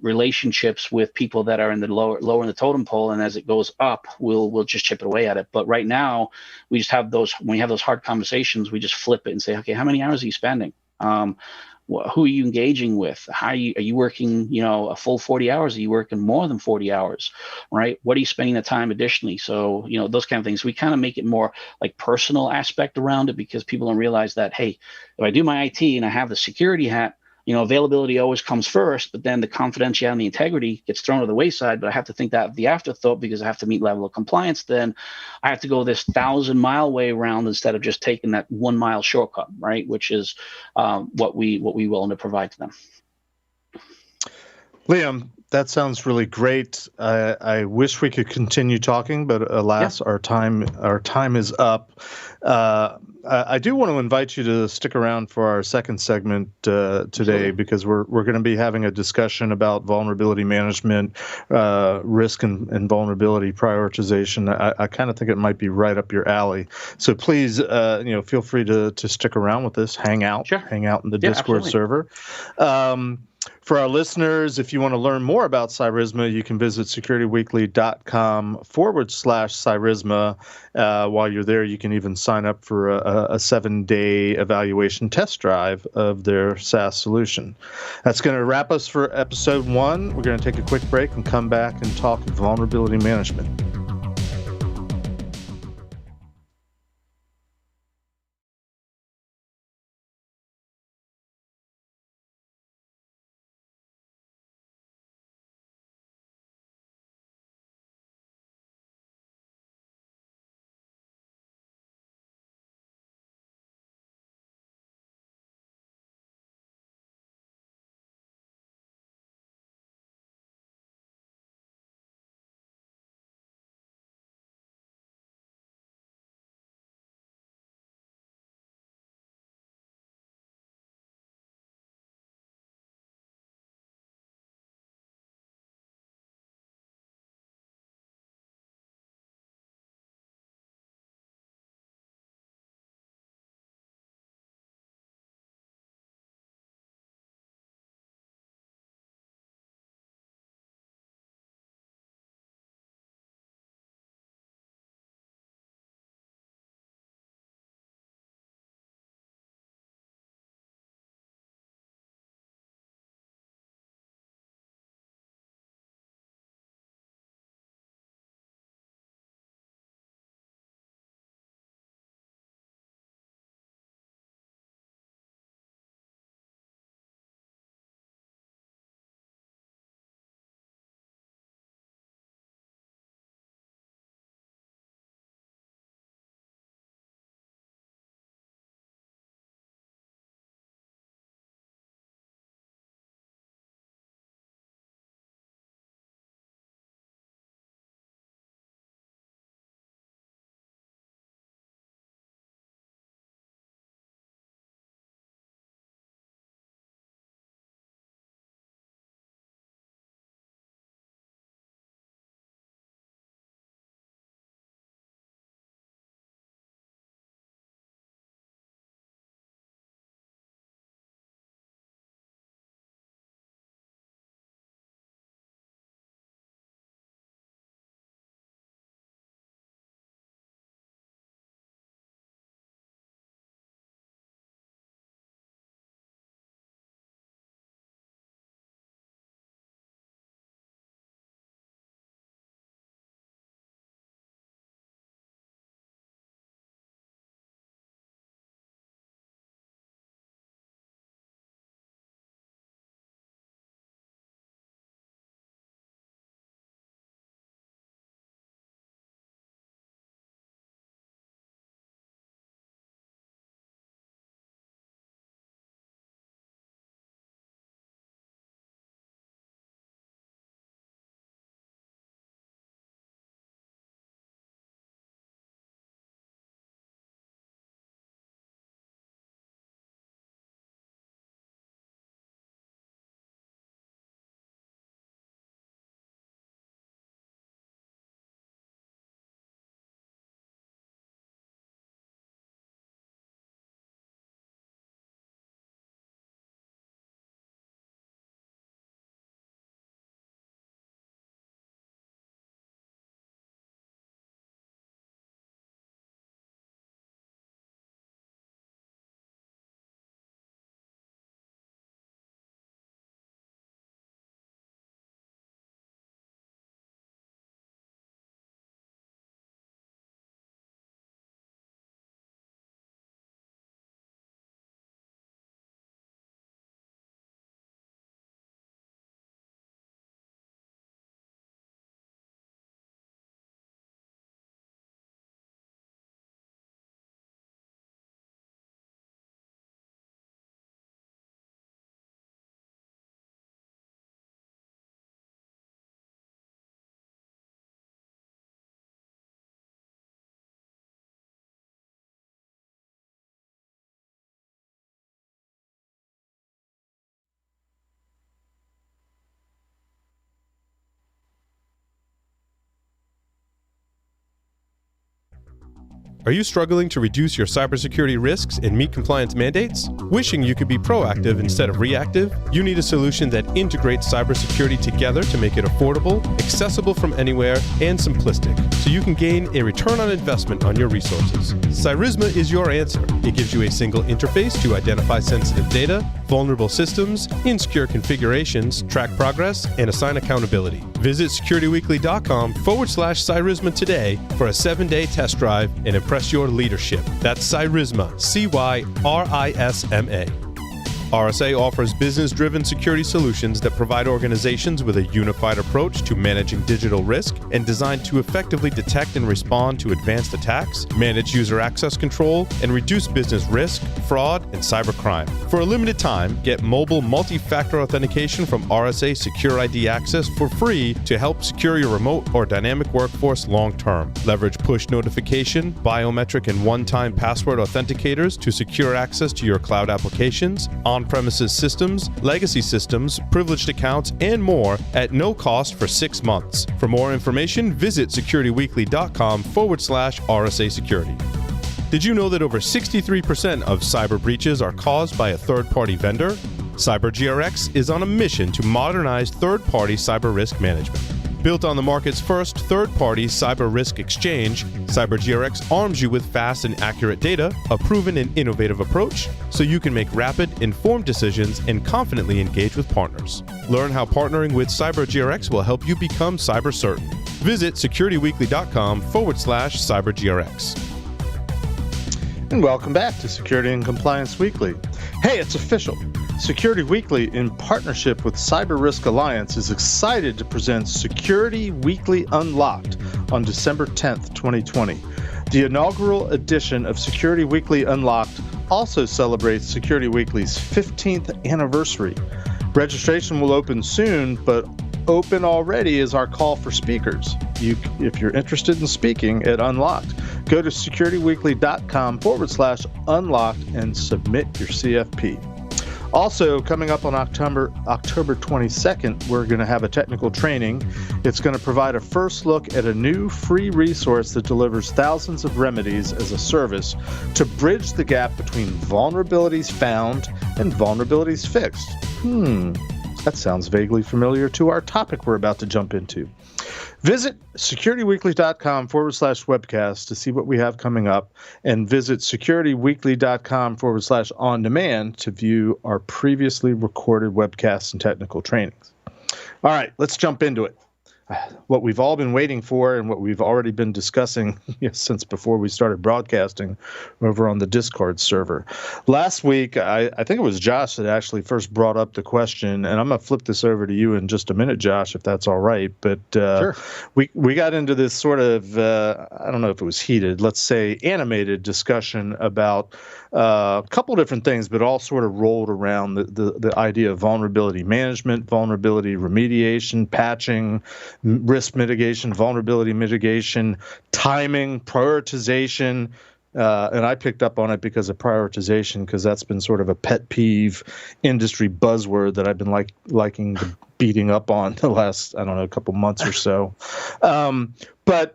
relationships with people that are in the lower in the totem pole, and as it goes up, we'll just chip it away at it. But right now, we just have those. When we have those hard conversations, we just flip it and say, okay, how many hours are you spending? Who are you engaging with? Are you working, a full 40 hours? Are you working more than 40 hours, right? What are you spending the time additionally? So, those kind of things. We kind of make it more like personal aspect around it, because people don't realize that, hey, if I do my IT and I have the security hat, availability always comes first, but then the confidentiality and the integrity gets thrown to the wayside. But I have to think that the afterthought, because I have to meet level of compliance. Then I have to go this 1,000-mile way around instead of just taking that 1 mile shortcut, right? Which is what we willing to provide to them. Liam, that sounds really great. I wish we could continue talking, but alas, our time is up. I do want to invite you to stick around for our second segment today, Absolutely. Because we're going to be having a discussion about vulnerability management, risk and vulnerability prioritization. I kind of think it might be right up your alley. So please, feel free to stick around with us. Hang out in the Discord server. For our listeners, if you want to learn more about CYRISMA, you can visit securityweekly.com/CYRISMA. While you're there, you can even sign up for a 7-day evaluation test drive of their SaaS solution. That's going to wrap us for episode 1. We're going to take a quick break and come back and talk vulnerability management. Are you struggling to reduce your cybersecurity risks and meet compliance mandates? Wishing you could be proactive instead of reactive? You need a solution that integrates cybersecurity together to make it affordable, accessible from anywhere, and simplistic, so you can gain a return on investment on your resources. CYRISMA is your answer. It gives you a single interface to identify sensitive data, vulnerable systems, insecure configurations, track progress, and assign accountability. Visit securityweekly.com/CYRISMA today for a 7-day test drive and impress your leadership. That's CYRISMA, CYRISMA. RSA offers business-driven security solutions that provide organizations with a unified approach to managing digital risk and designed to effectively detect and respond to advanced attacks, manage user access control, and reduce business risk, fraud, and cybercrime. For a limited time, get mobile multi-factor authentication from RSA Secure ID Access for free to help secure your remote or dynamic workforce long-term. Leverage push notification, biometric, and one-time password authenticators to secure access to your cloud applications, on-premises systems, legacy systems, privileged accounts, and more at no cost for 6 months. For more information, visit securityweekly.com/RSA Security. Did you know that over 63% of cyber breaches are caused by a third-party vendor? CyberGRX is on a mission to modernize third-party cyber risk management. Built on the market's first third-party cyber risk exchange, CyberGRX arms you with fast and accurate data, a proven and innovative approach, so you can make rapid, informed decisions and confidently engage with partners. Learn how partnering with CyberGRX will help you become cyber certain. Visit securityweekly.com/CyberGRX. And welcome back to Security and Compliance Weekly. Hey, it's official. Security Weekly, in partnership with Cyber Risk Alliance, is excited to present Security Weekly Unlocked on December 10th, 2020. The inaugural edition of Security Weekly Unlocked also celebrates Security Weekly's 15th anniversary. Registration will open soon, but open already is our call for speakers. If you're interested in speaking at Unlocked, go to securityweekly.com/unlocked and submit your CFP. Also, coming up on October 22nd, we're going to have a technical training. It's going to provide a first look at a new free resource that delivers thousands of remedies as a service to bridge the gap between vulnerabilities found and vulnerabilities fixed. That sounds vaguely familiar to our topic we're about to jump into. Visit securityweekly.com/webcast to see what we have coming up, and visit securityweekly.com/on-demand to view our previously recorded webcasts and technical trainings. All right, let's jump into it. What we've all been waiting for and what we've already been discussing since before we started broadcasting over on the Discord server. Last week, I think it was Josh that actually first brought up the question, and I'm going to flip this over to you in just a minute, Josh, if that's all right. But Sure. we got into this sort of, I don't know if it was heated, let's say animated discussion about a couple different things, but all sort of rolled around the idea of vulnerability management, vulnerability remediation, patching, risk mitigation, vulnerability mitigation, timing, prioritization. And I picked up on it because of prioritization, because that's been sort of a pet peeve industry buzzword that I've been liking beating up on the last, I don't know, a couple months or so. But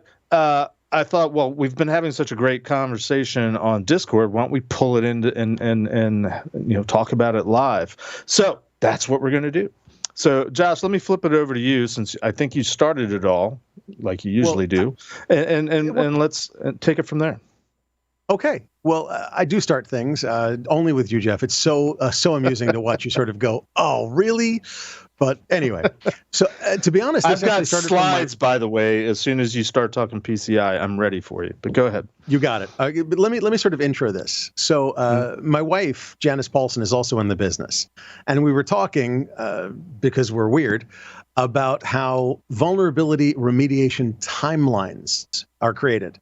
I thought, well, we've been having such a great conversation on Discord. Why don't we pull it into and talk about it live? So that's what we're going to do. So, Josh, let me flip it over to you, since I think you started it all, like you usually do, and let's take it from there. Okay. Well, I do start things only with you, Jeff. It's so amusing to watch you sort of go, "Oh, really?" But anyway, so to be honest, I've got slides, by the way. As soon as you start talking PCI, I'm ready for you. But go ahead. You got it. But let me sort of intro this. So my wife, Janice Paulson, is also in the business, and we were talking because we're weird about how vulnerability remediation timelines are created.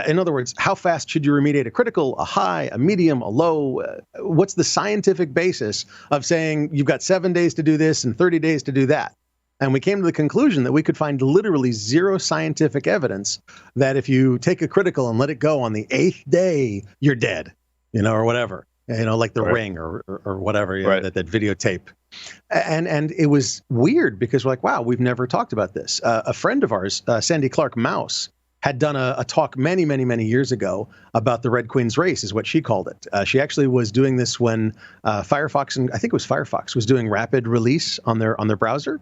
In other words, how fast should you remediate a critical, a high, a medium, a low? What's the scientific basis of saying you've got 7 days to do this and 30 days to do that? And we came to the conclusion that we could find literally zero scientific evidence that if you take a critical and let it go on the 8th day, you're dead, or whatever, like the Ring or whatever, that videotape. And it was weird because we're like, wow, we've never talked about this. A friend of ours, Sandy Clark Mouse, had done a talk many, many, many years ago about the Red Queen's race, is what she called it. She actually was doing this when Firefox, and I think it was Firefox, was doing rapid release on their browser.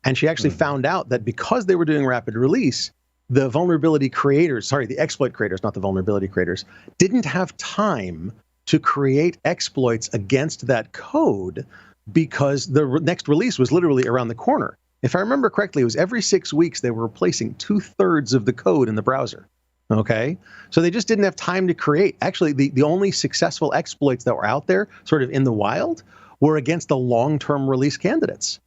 And she actually found out that because they were doing rapid release, the exploit creators, not the vulnerability creators, didn't have time to create exploits against that code because the next release was literally around the corner. If I remember correctly, it was every 6 weeks they were replacing 2/3 of the code in the browser. Okay, so they just didn't have time to create. Actually, the only successful exploits that were out there, sort of in the wild, were against the long-term release candidates.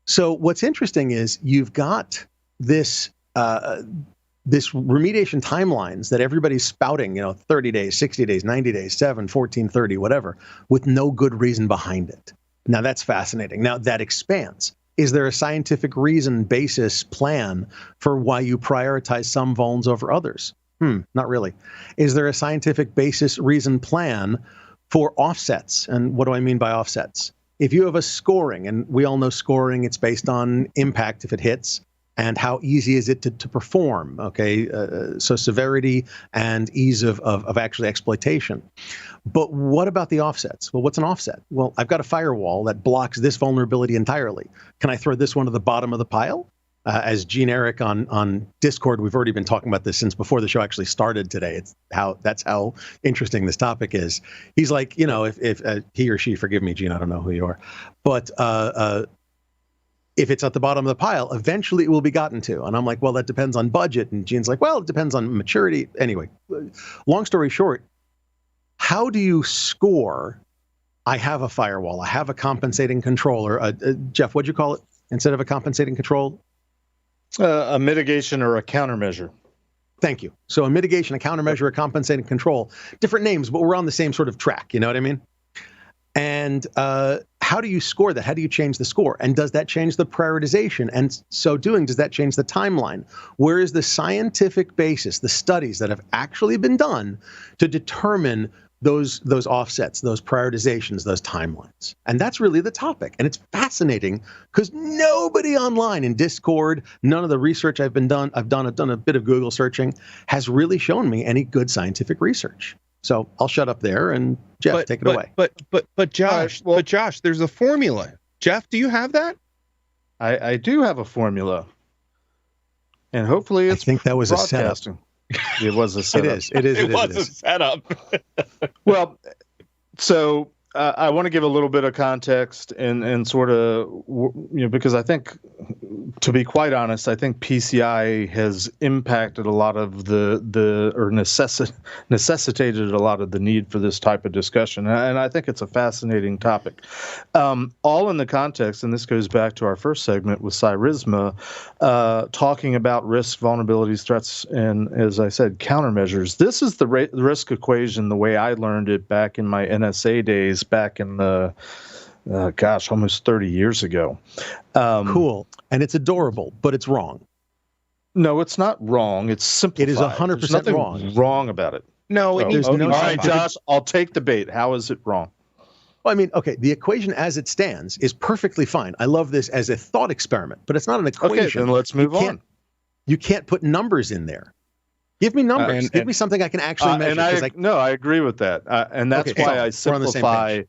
So what's interesting is you've got this remediation timelines that everybody's spouting, 30 days, 60 days, 90 days, 7, 14, 30, whatever, with no good reason behind it. Now that's fascinating. Now that expands. Is there a scientific reason, basis, plan for why you prioritize some vulns over others? Not really. Is there a scientific basis, reason, plan for offsets? And what do I mean by offsets? If you have a scoring, and we all know scoring, it's based on impact if it hits, and how easy is it to perform, okay? So severity and ease of actually exploitation. But what about the offsets? Well, what's an offset? Well, I've got a firewall that blocks this vulnerability entirely. Can I throw this one to the bottom of the pile? As Gene Eric on Discord, we've already been talking about this since before the show actually started today. That's how interesting this topic is. He's like, if he or she, forgive me, Gene, I don't know who you are, but if it's at the bottom of the pile, eventually it will be gotten to. And I'm like, well, that depends on budget. And Gene's like, well, it depends on maturity. Anyway, long story short, how do you score? I have a firewall. I have a compensating controller. Jeff, what'd you call it instead of a compensating control? A mitigation or a countermeasure. Thank you. So a mitigation, a countermeasure, a compensating control. Different names, but we're on the same sort of track. You know what I mean? And how do you score that? How do you change the score? And does that change the prioritization? And so doing, does that change the timeline? Where is the scientific basis, the studies that have actually been done to determine those offsets, those prioritizations, those timelines? And that's really the topic. And it's fascinating because nobody online in Discord, none of the research I've done a bit of Google searching, has really shown me any good scientific research. So I'll shut up there and Jeff, take it away. But Josh, there's a formula. Jeff, do you have that? I do have a formula, and hopefully it's. I think that was a setup. It was a setup. It was a setup. Well, so I want to give a little bit of context and sort of, because I think, to be quite honest, I think PCI has impacted a lot of or necessitated a lot of the need for this type of discussion. And I think it's a fascinating topic. All in the context, and this goes back to our first segment with CYRISMA, talking about risks, vulnerabilities, threats, and, as I said, countermeasures. This is the risk equation the way I learned it back in my NSA days, back in the almost 30 years ago. Cool. And it's adorable, but it's wrong. No, it's not wrong. It's simplified. It is 100% wrong. Wrong about it. No, there's no. All right, Josh, I'll take the bait. How is it wrong? Well, I mean, okay, the equation as it stands is perfectly fine. I love this as a thought experiment, but it's not an equation. Okay, then let's move on. You can't put numbers in there. Give me numbers. Give me something I can actually measure. No, I agree with that. And that's why I simplify.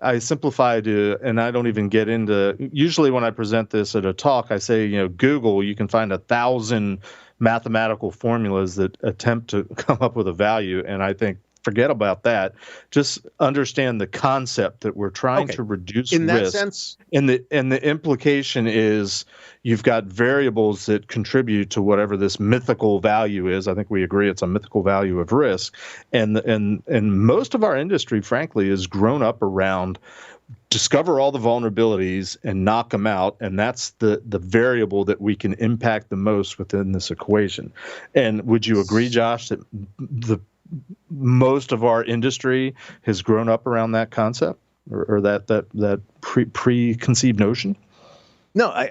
I simplify and I don't even get into. Usually, when I present this at a talk, I say, Google. You can find 1,000 mathematical formulas that attempt to come up with a value, and I think forget about that. Just understand the concept that we're trying to reduce in that risk. sense. And the implication is you've got variables that contribute to whatever this mythical value is. I think we agree it's a mythical value of risk. And most of our industry, frankly, has grown up around discover all the vulnerabilities and knock them out. And that's the variable that we can impact the most within this equation. And would you agree, Josh, that most of our industry has grown up around that concept or that preconceived notion? No,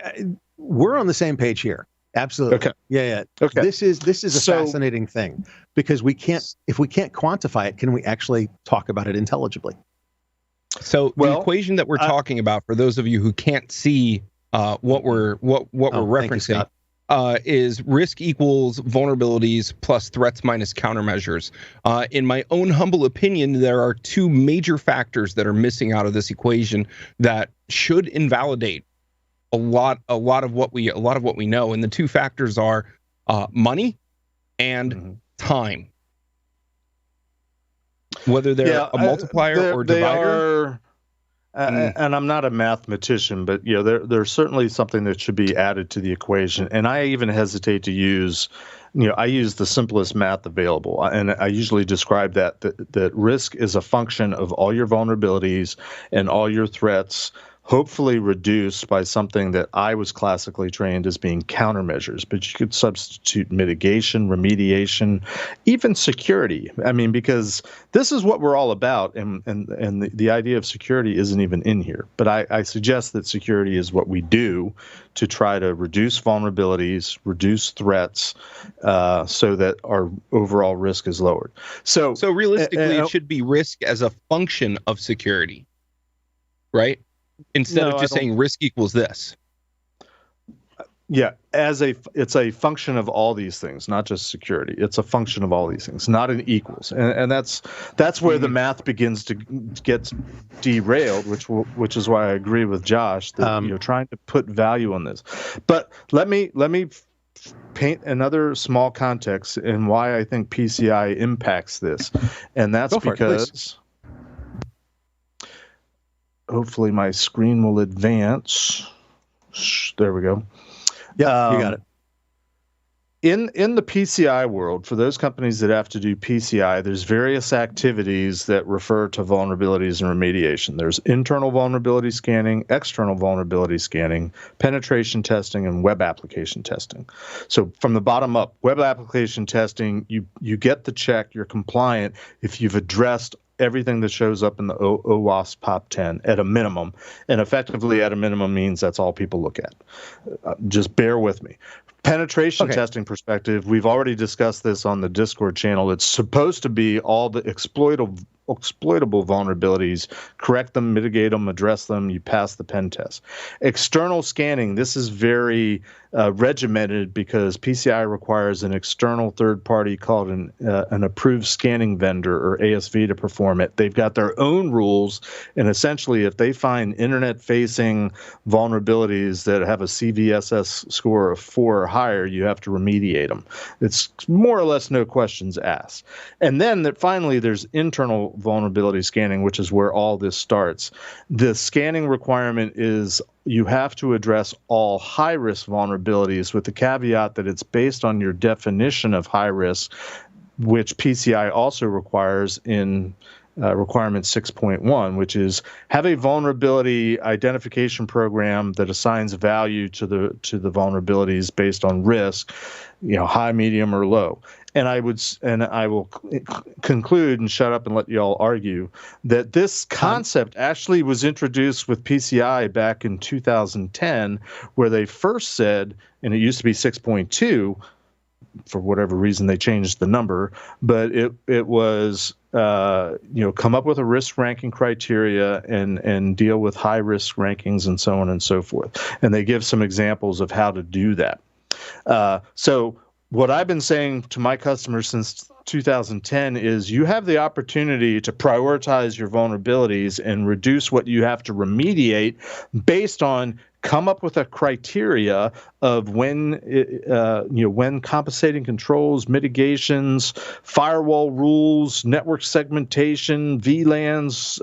we're on the same page here. Absolutely. Okay. Yeah. Okay. This is a fascinating thing because if we can't quantify it, can we actually talk about it intelligibly? So the equation that we're talking about, for those of you who can't see what we're referencing, is risk equals vulnerabilities plus threats minus countermeasures. In my own humble opinion, there are two major factors that are missing out of this equation that should invalidate a lot of what we know. And the two factors are money and time. Whether they're a multiplier or divider. And I'm not a mathematician, but there's certainly something that should be added to the equation. And I even hesitate to use, I use the simplest math available, and I usually describe that risk is a function of all your vulnerabilities and all your threats, hopefully reduced by something that I was classically trained as being countermeasures, but you could substitute mitigation, remediation, even security. I mean, because this is what we're all about, and the idea of security isn't even in here. But I suggest that security is what we do to try to reduce vulnerabilities, reduce threats, so that our overall risk is lowered. So realistically, it should be risk as a function of security, right? Instead of just saying risk equals this. Yeah, it's a function of all these things, not just security. It's a function of all these things, not an equals. And that's where the math begins to get derailed, which is why I agree with Josh that trying to put value on this. But let me paint another small context in why I think PCI impacts this. And that's because hopefully my screen will advance. There we go. Yeah, you got it. In the PCI world, for those companies that have to do PCI, there's various activities that refer to vulnerabilities and remediation. There's internal vulnerability scanning, external vulnerability scanning, penetration testing, and web application testing. So from the bottom up, web application testing, you get the check, you're compliant if you've addressed everything that shows up in the OWASP POP 10 at a minimum. And effectively at a minimum means that's all people look at. Just bear with me. Penetration testing perspective, we've already discussed this on the Discord channel. It's supposed to be all the exploitable vulnerabilities, correct them, mitigate them, address them, you pass the pen test. External scanning, this is very regimented because PCI requires an external third party called an approved scanning vendor or ASV to perform it. They've got their own rules, and essentially if they find internet-facing vulnerabilities that have a CVSS score of 4 or higher, you have to remediate them. It's more or less no questions asked. And then finally there's internal vulnerability scanning, which is where all this starts. The scanning requirement is you have to address all high-risk vulnerabilities with the caveat that it's based on your definition of high risk, which PCI also requires in requirement 6.1, which is have a vulnerability identification program that assigns value to the vulnerabilities based on risk, high, medium, or low. And I will conclude and shut up and let you all argue that this concept actually was introduced with PCI back in 2010, where they first said, and it used to be 6.2, for whatever reason they changed the number, but it was come up with a risk ranking criteria and deal with high risk rankings and so on and so forth. And they give some examples of how to do that. So what I've been saying to my customers since 2010 is you have the opportunity to prioritize your vulnerabilities and reduce what you have to remediate based on come up with a criteria of when compensating controls, mitigations, firewall rules, network segmentation, VLANs,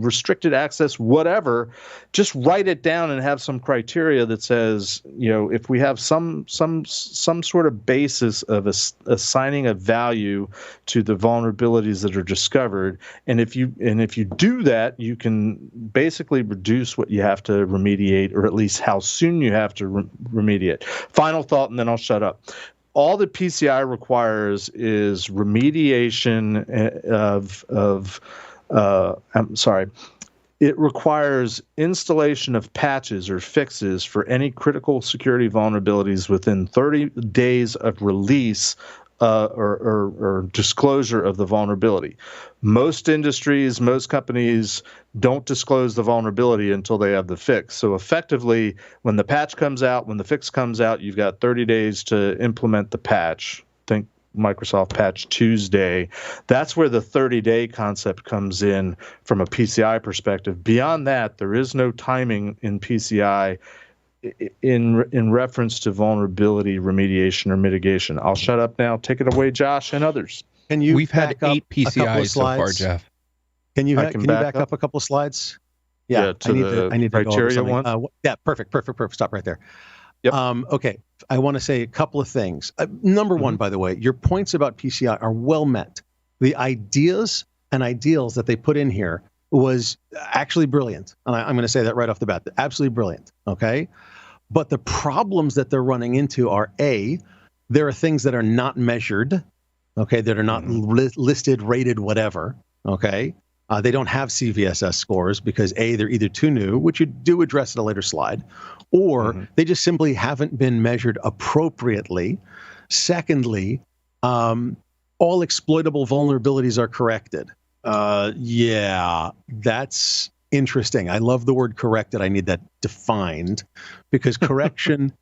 restricted access, whatever. Just write it down and have some criteria that says, if we have some sort of basis of assigning a value to the vulnerabilities that are discovered, and if you do that, you can basically reduce what you have to remediate, or at least how soon you have to remediate. Final thought, and then I'll shut up. All that PCI requires is remediation it requires installation of patches or fixes for any critical security vulnerabilities within 30 days of release or disclosure of the vulnerability. Most industries, most companies don't disclose the vulnerability until they have the fix. So effectively, when the patch comes out, when the fix comes out, you've got 30 days to implement the patch. Think Microsoft Patch Tuesday. That's where the 30-day concept comes in from a PCI perspective. Beyond that, there is no timing in PCI in reference to vulnerability remediation or mitigation. I'll shut up now. Take it away, Josh and others. We've had 8 PCIs so far, Jeff. Can you back up a couple of slides? Yeah, I need to criteria go over something. One. Yeah, perfect. Stop right there. Yep. Okay, I want to say a couple of things. Number one, by the way, your points about PCI are well met. The ideas and ideals that they put in here was actually brilliant. And I'm going to say that right off the bat. Absolutely brilliant, okay? But the problems that they're running into are, A, there are things that are not measured, okay, that are not listed, rated, whatever, okay? They don't have CVSS scores because, A, they're either too new, which you do address in a later slide, or they just simply haven't been measured appropriately. Secondly, all exploitable vulnerabilities are corrected. Yeah, that's interesting. I love the word corrected. I need that defined because correction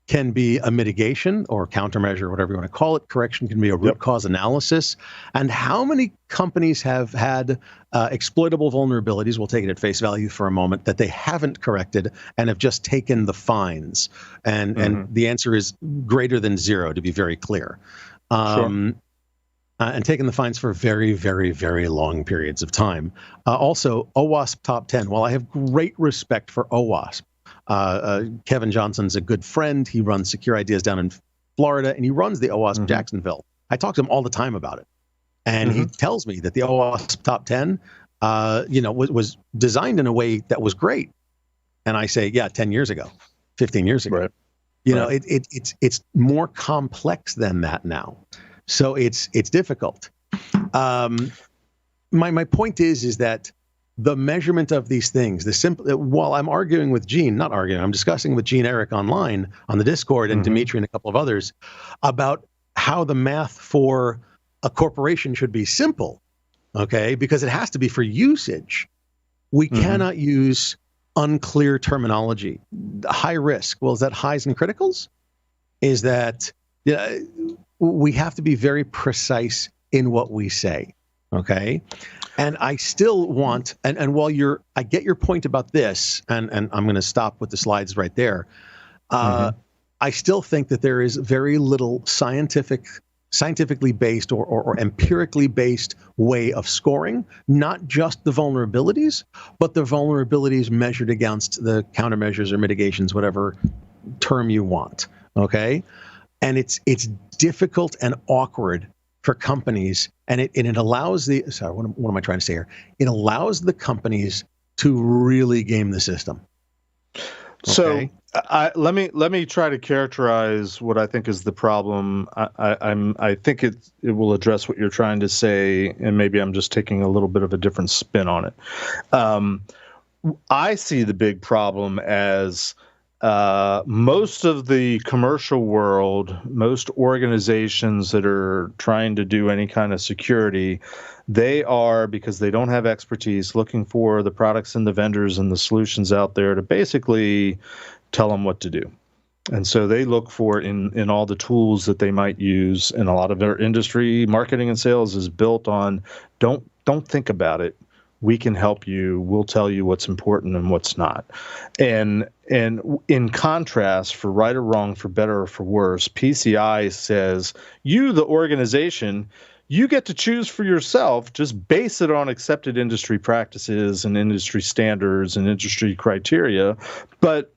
can be a mitigation or countermeasure, whatever you want to call it. Correction can be a root cause analysis. And how many companies have had exploitable vulnerabilities, we'll take it at face value for a moment, that they haven't corrected and have just taken the fines? And the answer is greater than 0, to be very clear. And taking the fines for very, very, very long periods of time. Also, OWASP top 10. While I have great respect for OWASP, Kevin Johnson's a good friend. He runs Secure Ideas down in Florida, and he runs the OWASP Jacksonville. I talk to him all the time about it. And he tells me that the OWASP top 10, was designed in a way that was great. And I say, yeah, 10 years ago, 15 years ago. Right. It's more complex than that now. So it's difficult. My point is that the measurement of these things, while I'm arguing with Gene, not arguing, I'm discussing with Gene Eric online on the Discord and Dimitri and a couple of others about how the math for a corporation should be simple, okay? Because it has to be for usage. We cannot use unclear terminology. High risk, well, is that highs and criticals? Is that... we have to be very precise in what we say, okay? And I still want, and while I get your point about this, and I'm going to stop with the slides right there, I still think that there is very little scientifically based or empirically based way of scoring, not just the vulnerabilities, but the vulnerabilities measured against the countermeasures or mitigations, whatever term you want, okay? And it's difficult and awkward for companies, and it allows what am I trying to say here? It allows the companies to really game the system. Okay? So let me try to characterize what I think is the problem. I think it will address what you're trying to say, and maybe I'm just taking a little bit of a different spin on it. I see the big problem as most of the commercial world, most organizations that are trying to do any kind of security, they are, because they don't have expertise, looking for the products and the vendors and the solutions out there to basically tell them what to do. And so they look for in all the tools that they might use, and a lot of their industry marketing and sales is built on don't think about it. We can help you. We'll tell you what's important and what's not. And in contrast, for right or wrong, for better or for worse, PCI says, you, the organization, you get to choose for yourself. Just base it on accepted industry practices and industry standards and industry criteria. But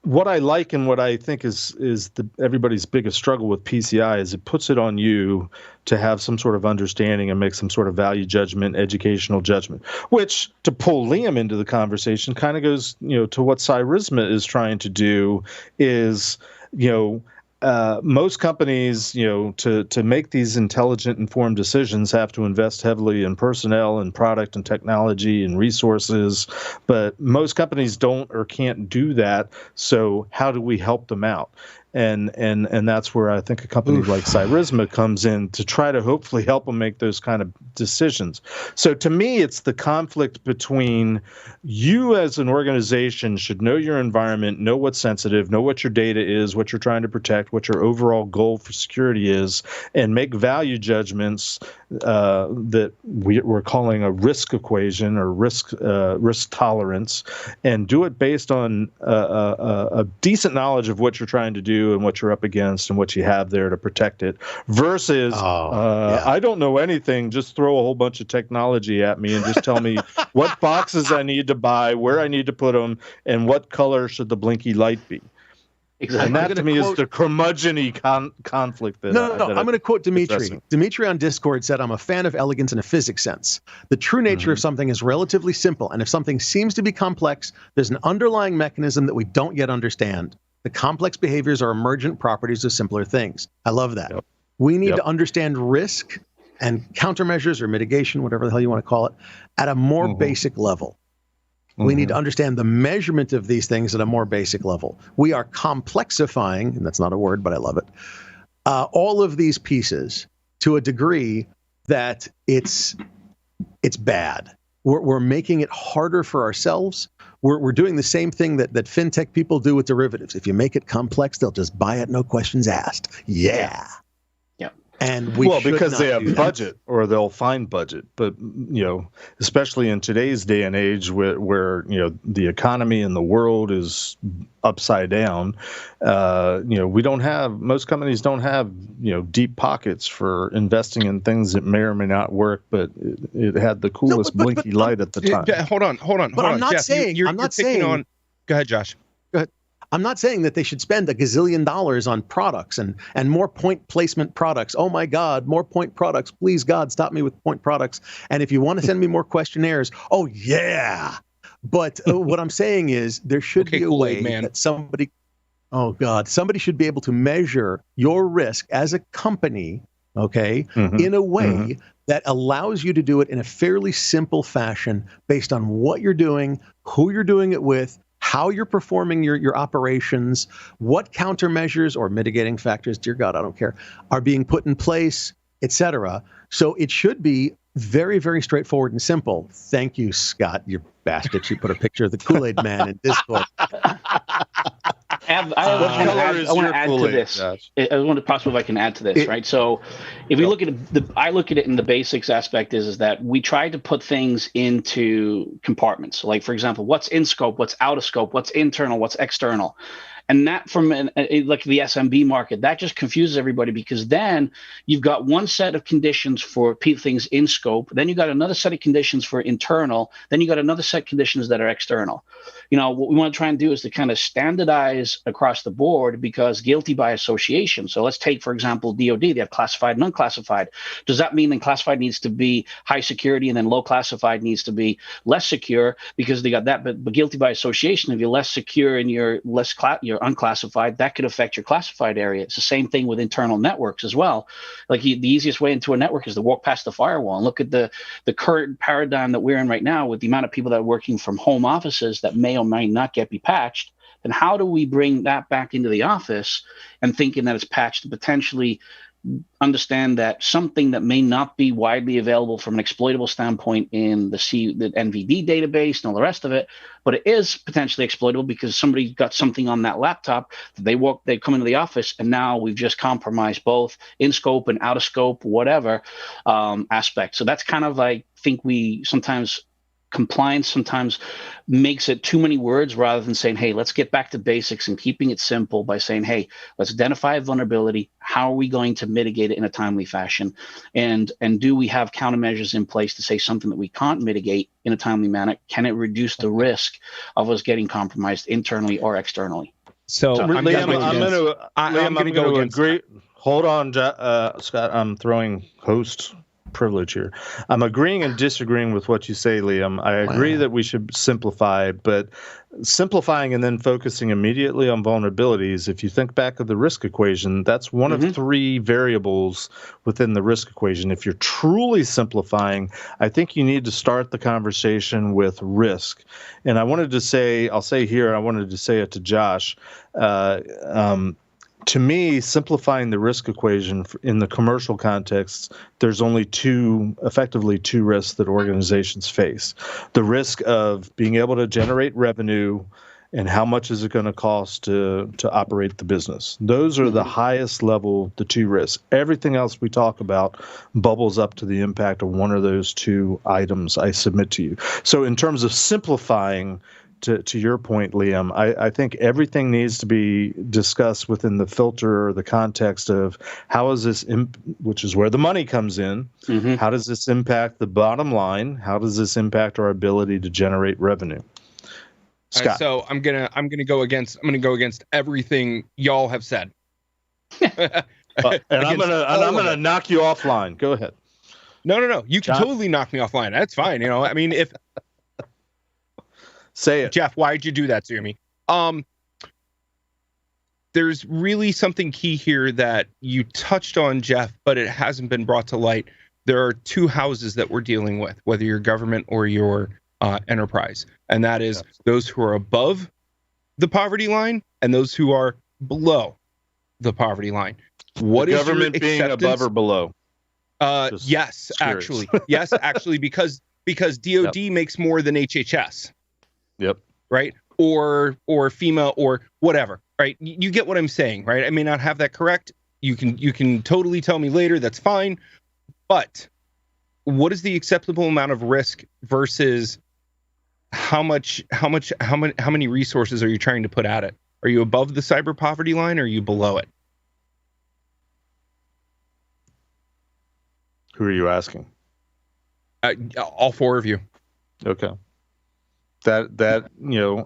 what I like and what I think is everybody's biggest struggle with PCI is it puts it on you to have some sort of understanding and make some sort of value judgment, educational judgment, which, to pull Liam into the conversation, kind of goes, to what CYRISMA is trying to do is, most companies, to make these intelligent, informed decisions have to invest heavily in personnel and product and technology and resources. But most companies don't or can't do that. So how do we help them out? And that's where I think a company like CYRISMA comes in to try to hopefully help them make those kind of decisions. So to me, it's the conflict between you as an organization should know your environment, know what's sensitive, know what your data is, what you're trying to protect, what your overall goal for security is, and make value judgments that we're calling a risk equation or risk tolerance, and do it based on a decent knowledge of what you're trying to do and what you're up against and what you have there to protect it, versus I don't know anything, just throw a whole bunch of technology at me and just tell me what boxes I need to buy, where I need to put them, and what color should the blinky light be. Exactly. And that to me is the curmudgeon-y conflict. No. I'm going to quote Dimitri. Dimitri on Discord said, "I'm a fan of elegance in a physics sense. The true nature of something is relatively simple, and if something seems to be complex, there's an underlying mechanism that we don't yet understand. The complex behaviors are emergent properties of simpler things." I love that. Yep. We need to understand risk and countermeasures or mitigation, whatever the hell you want to call it, at a more basic level. We need to understand the measurement of these things at a more basic level. We are complexifying, and that's not a word, but I love it, all of these pieces to a degree that it's bad. We're making it harder for ourselves. We're doing the same thing that fintech people do with derivatives. If you make it complex, they'll just buy it, no questions asked. Yeah. And because they have budget, or they'll find budget. But especially in today's day and age, where the economy and the world is upside down, most companies don't have deep pockets for investing in things that may or may not work. But it had the coolest blinky light at the time. Hold on. But I'm not saying. You're saying. Go ahead, Josh. Go ahead. I'm not saying that they should spend $1 gazillion on products and more point placement products. Oh my God, more point products. Please God, stop me with point products. And if you want to send me more questionnaires, oh yeah. But what I'm saying is there should be a way that somebody should be able to measure your risk as a company, in a way that allows you to do it in a fairly simple fashion based on what you're doing, who you're doing it with, how you're performing your operations, what countermeasures or mitigating factors, dear God, I don't care, are being put in place, etc. So it should be very, very straightforward and simple. Thank you, Scott, you bastard. You put a picture of the Kool-Aid man in Discord. I want to add to this. I want to possibly, if I can add to this, right? So if we look at I look at it in the basics aspect is that we try to put things into compartments. Like, for example, what's in scope, what's out of scope, what's internal, what's external. And that from like the SMB market, that just confuses everybody, because then you've got one set of conditions for things in scope. Then you got another set of conditions for internal. Then you got another set of conditions that are external. What we want to try and do is to kind of standardize across the board, because guilty by association. So let's take, for example, DoD. They have classified and unclassified. Does that mean then classified needs to be high security and then low classified needs to be less secure, because they got that? But guilty by association, if you're less secure and you're you're unclassified, that could affect your classified area. It's the same thing with internal networks as well. Like the easiest way into a network is to walk past the firewall and look at the current paradigm that we're in right now, with the amount of people that are working from home offices that may or may not be patched. Then how do we bring that back into the office and thinking that it's patched to potentially understand that something that may not be widely available from an exploitable standpoint in the NVD database and all the rest of it, but it is potentially exploitable because somebody got something on that laptop that they come into the office, and now we've just compromised both in scope and out of scope, whatever aspect. So that's kind of like, think we sometimes compliance sometimes makes it too many words, rather than saying, hey, let's get back to basics and keeping it simple by saying, hey, let's identify a vulnerability. How are we going to mitigate it in a timely fashion? And do we have countermeasures in place to say something that we can't mitigate in a timely manner? Can it reduce the risk of us getting compromised internally or externally? So Liam, I'm going to agree. Hold on, Scott. I'm throwing host privilege here. I'm agreeing and disagreeing with what you say, Liam. I agree that we should simplify, but simplifying and then focusing immediately on vulnerabilities, if you think back of the risk equation, that's one of three variables within the risk equation. If you're truly simplifying, I think you need to start the conversation with risk. And I wanted to say it to Josh, to me, simplifying the risk equation in the commercial context, there's only effectively two risks that organizations face. The risk of being able to generate revenue and how much is it going to cost to operate the business. Those are the highest level, the two risks. Everything else we talk about bubbles up to the impact of one of those two items, I submit to you. So in terms of simplifying, to your point, Liam, I think everything needs to be discussed within the filter or the context of how is this, which is where the money comes in. Mm-hmm. How does this impact the bottom line? How does this impact our ability to generate revenue? Scott. So I'm gonna go against everything y'all have said. And I'm gonna knock you offline. Go ahead. No. You can totally knock me offline. That's fine. I mean, if. Say it. Jeff, why'd you do that to me? There's really something key here that you touched on, Jeff, but it hasn't been brought to light. There are two houses that we're dealing with, whether you're government or you're enterprise, and that is those who are above the poverty line and those who are below the poverty line. What is government being above or below? Yes, actually, because DoD makes more than HHS. Yep. Right. Or FEMA or whatever. Right. You get what I'm saying, right? I may not have that correct. You can totally tell me later. That's fine. But what is the acceptable amount of risk versus how many resources are you trying to put at it? Are you above the cyber poverty line or are you below it? Who are you asking? All four of you. Okay. That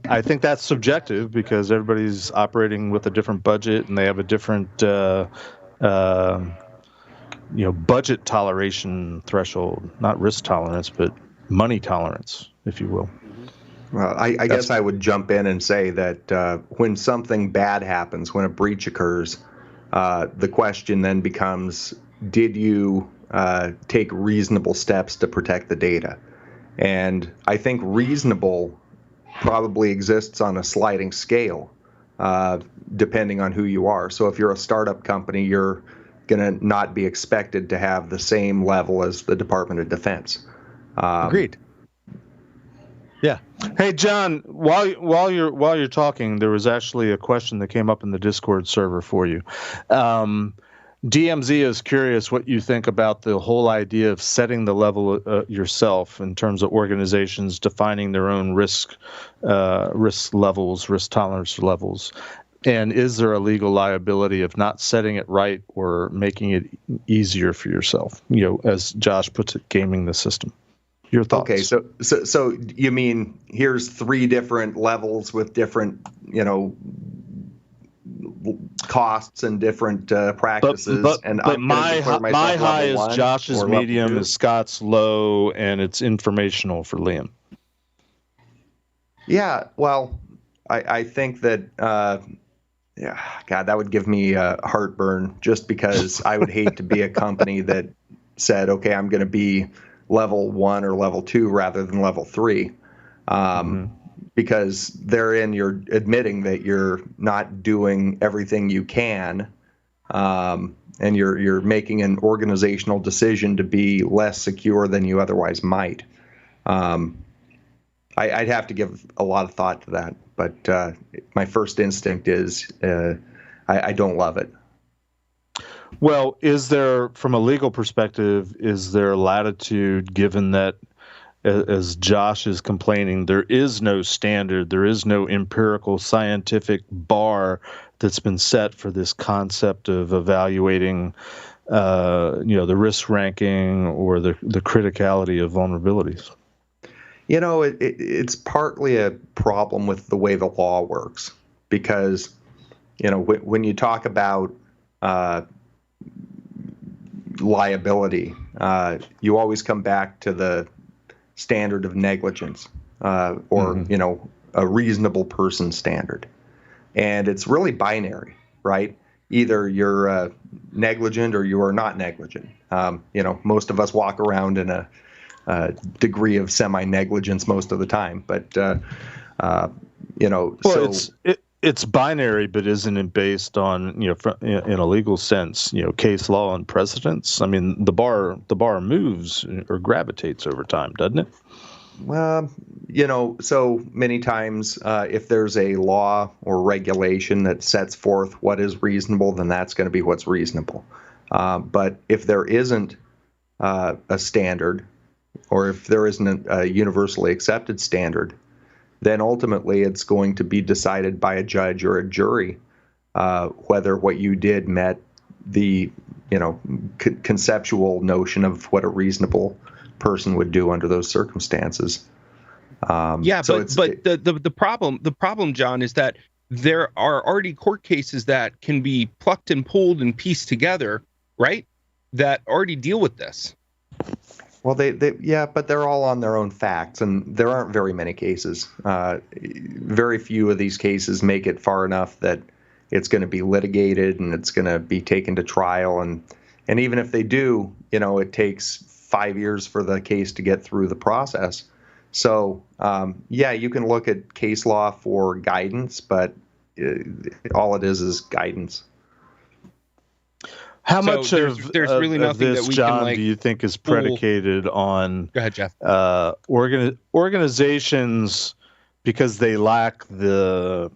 I think that's subjective because everybody's operating with a different budget and they have a different budget toleration threshold, not risk tolerance, but money tolerance, if you will. Well, I guess I would jump in and say that when something bad happens, when a breach occurs, the question then becomes, did you take reasonable steps to protect the data? And I think reasonable probably exists on a sliding scale, depending on who you are. So if you're a startup company, you're going to not be expected to have the same level as the Department of Defense. Agreed. Yeah. Hey, John, while you're talking, there was actually a question that came up in the Discord server for you. DMZ is curious what you think about the whole idea of setting the level yourself in terms of organizations defining their own risk levels, risk tolerance levels. And is there a legal liability of not setting it right or making it easier for yourself? As Josh puts it, gaming the system. Your thoughts? Okay, so you mean here's three different levels with different, costs and different practices, but my high is Josh's, medium is Scott's, low, and it's informational for Liam. Yeah, well, I think that God, that would give me heartburn just because I would hate to be a company that said, okay, I'm going to be level 1 or level 2 rather than level 3. Because therein you're admitting that you're not doing everything you can, and you're making an organizational decision to be less secure than you otherwise might. I'd have to give a lot of thought to that, but my first instinct is I don't love it. Well, is there, from a legal perspective, is there latitude given that, as Josh is complaining, there is no standard, there is no empirical scientific bar that's been set for this concept of evaluating, the risk ranking or the criticality of vulnerabilities? It's partly a problem with the way the law works because, when you talk about liability, you always come back to the standard of negligence, or a reasonable person standard, and it's really binary, right? Either you're negligent or you are not negligent. Most of us walk around in a degree of semi-negligence most of the time, but it's binary, but isn't it based on, in a legal sense, case law and precedents? I mean, the bar moves or gravitates over time, doesn't it? So many times, if there's a law or regulation that sets forth what is reasonable, then that's going to be what's reasonable. But if there isn't a standard, or if there isn't a universally accepted standard, then ultimately it's going to be decided by a judge or a jury whether what you did met the conceptual notion of what a reasonable person would do under those circumstances. But the problem, John, is that there are already court cases that can be plucked and pulled and pieced together, right? That already deal with this. Well, but they're all on their own facts, and there aren't very many cases. Very few of these cases make it far enough that it's going to be litigated and it's going to be taken to trial. And even if they do, it takes 5 years for the case to get through the process. So, you can look at case law for guidance, but all it is guidance. How much there's really nothing of this, that we John, can, do you think is predicated on? Go ahead, Jeff. Organizations, because they lack the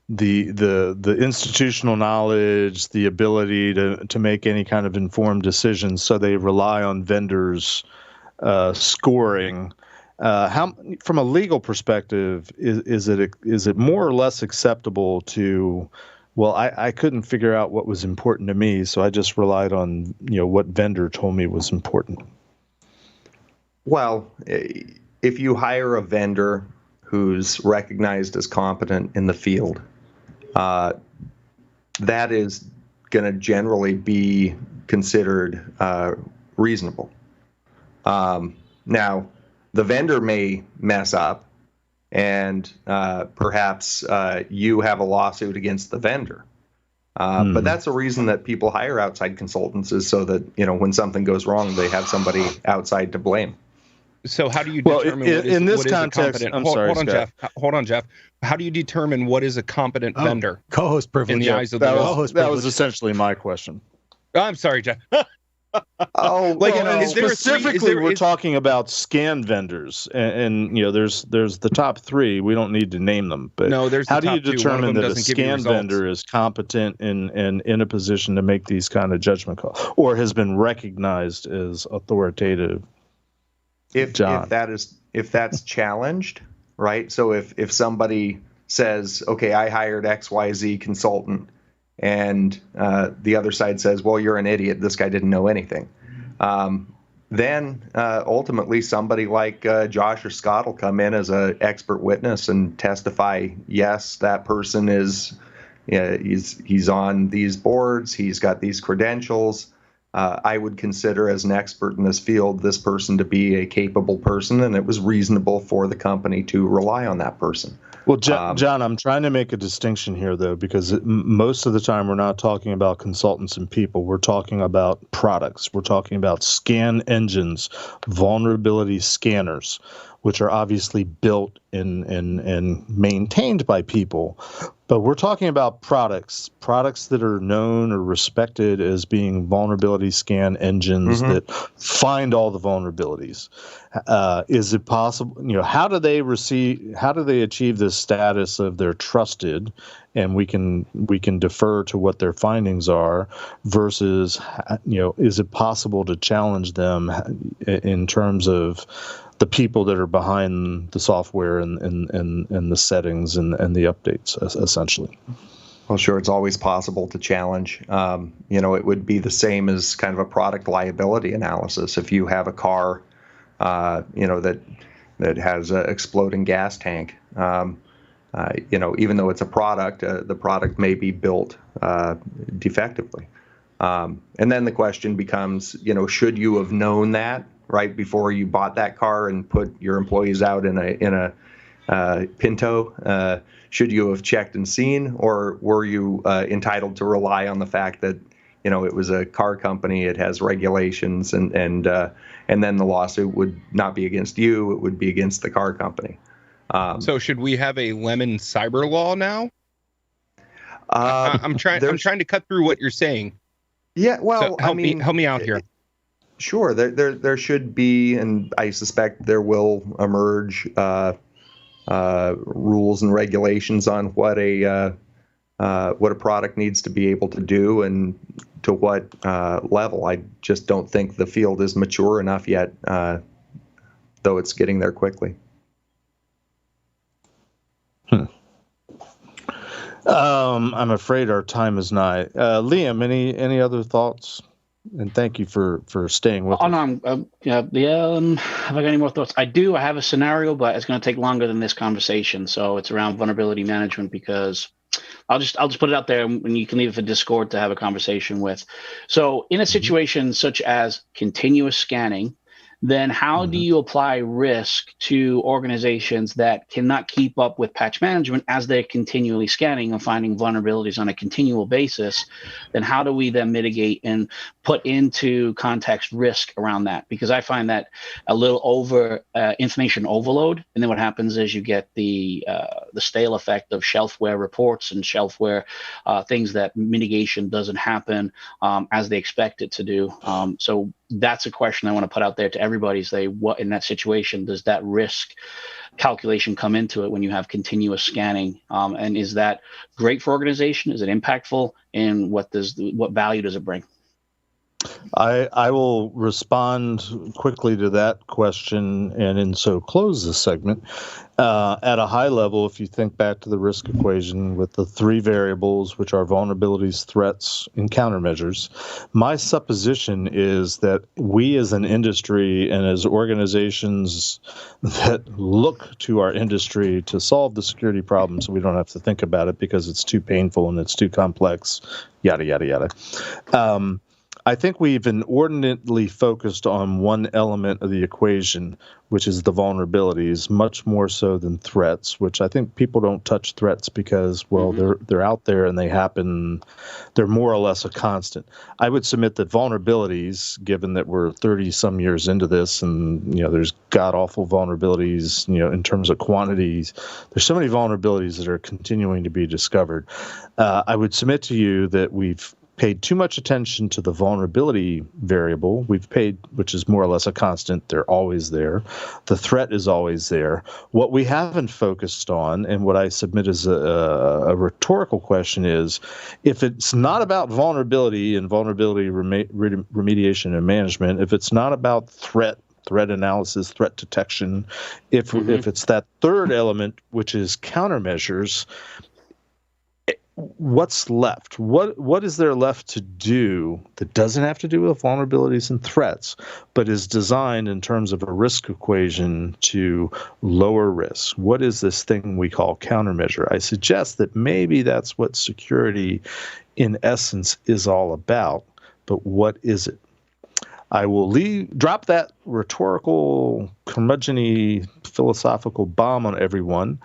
institutional knowledge, the ability to make any kind of informed decisions, so they rely on vendors scoring. From a legal perspective, is it more or less acceptable to? Well, I couldn't figure out what was important to me, so I just relied on what vendor told me was important. Well, if you hire a vendor who's recognized as competent in the field, that is going to generally be considered reasonable. Now, the vendor may mess up, and perhaps you have a lawsuit against the vendor. But that's a reason that people hire outside consultants, is so that when something goes wrong, they have somebody outside to blame. So how do you determine in this context? Hold on, Jeff. How do you determine what is a competent vendor? Co-host privilege. In the eyes of the law. That was essentially my question. I'm sorry, Jeff. Specifically, we're talking about scan vendors, and there's the top three. We don't need to name them, but no, there's how the do you top two. determine that a scan vendor is competent and in a position to make these kind of judgment calls, or has been recognized as authoritative? If that's challenged, right? So if somebody says, okay, I hired XYZ consultant, and the other side says, well, you're an idiot, this guy didn't know anything, then ultimately somebody like Josh or Scott will come in as an expert witness and testify, yes, that person is, he's on these boards, he's got these credentials. I would consider, as an expert in this field, this person to be a capable person, and it was reasonable for the company to rely on that person. Well, John, I'm trying to make a distinction here, though, because most of the time we're not talking about consultants and people. We're talking about products. We're talking about scan engines, vulnerability scanners, which are obviously built and maintained by people. But we're talking about products that are known or respected as being vulnerability scan engines that find all the vulnerabilities. Is it possible? How do they achieve this status of they're trusted, and we can defer to what their findings are, versus is it possible to challenge them in terms of the people that are behind the software and the settings and the updates, essentially? Well, sure, it's always possible to challenge. It would be the same as kind of a product liability analysis. If you have a car, that has an exploding gas tank, even though it's a product, the product may be built defectively. And then the question becomes, should you have known that right before you bought that car and put your employees out in a Pinto? Should you have checked and seen, or were you entitled to rely on the fact that it was a car company, it has regulations, and then the lawsuit would not be against you, it would be against the car company. So should we have a lemon cyber law now? I'm trying to cut through what you're saying. Yeah, well, so help me out here. Sure, there should be, and I suspect there will emerge rules and regulations on what a product needs to be able to do and to what level. I just don't think the field is mature enough yet, though it's getting there quickly. I'm afraid our time is nigh. Liam, any other thoughts? And thank you for staying with us. No, have I got any more thoughts? I do. I have a scenario, but it's going to take longer than this conversation. So it's around vulnerability management, because I'll just put it out there, and you can leave it for Discord to have a conversation with. So in a situation such as continuous scanning, then how do you apply risk to organizations that cannot keep up with patch management as they're continually scanning and finding vulnerabilities on a continual basis? Then how do we then mitigate and put into context risk around that? Because I find that a little information overload, and then what happens is you get the stale effect of shelfware reports and shelfware things that mitigation doesn't happen as they expect it to do. So that's a question I want to put out there to everybody. Say, what in that situation does that risk calculation come into it when you have continuous scanning? And is that great for organization? Is it impactful? And what value does it bring? I will respond quickly to that question, and in so close this segment. At a high level, if you think back to the risk equation with the three variables, which are vulnerabilities, threats, and countermeasures, my supposition is that we as an industry and as organizations that look to our industry to solve the security problems, so we don't have to think about it because it's too painful and it's too complex, yada, yada, yada. I think we've inordinately focused on one element of the equation, which is the vulnerabilities, much more so than threats, which I think people don't touch threats because, well, they're out there and they happen. They're more or less a constant. I would submit that vulnerabilities, given that we're 30-some years into this and, there's god-awful vulnerabilities, in terms of quantities, there's so many vulnerabilities that are continuing to be discovered. I would submit to you that we've paid too much attention to the vulnerability variable. Which is more or less a constant. They're always there. The threat is always there. What we haven't focused on, and what I submit as a rhetorical question is, if it's not about vulnerability and vulnerability remediation and management, if it's not about threat analysis, threat detection, if it's that third element, which is countermeasures, what's left? What is there left to do that doesn't have to do with vulnerabilities and threats, but is designed in terms of a risk equation to lower risk? What is this thing we call countermeasure? I suggest that maybe that's what security in essence is all about, but what is it? I will drop that rhetorical, curmudgeon-y, philosophical bomb on everyone.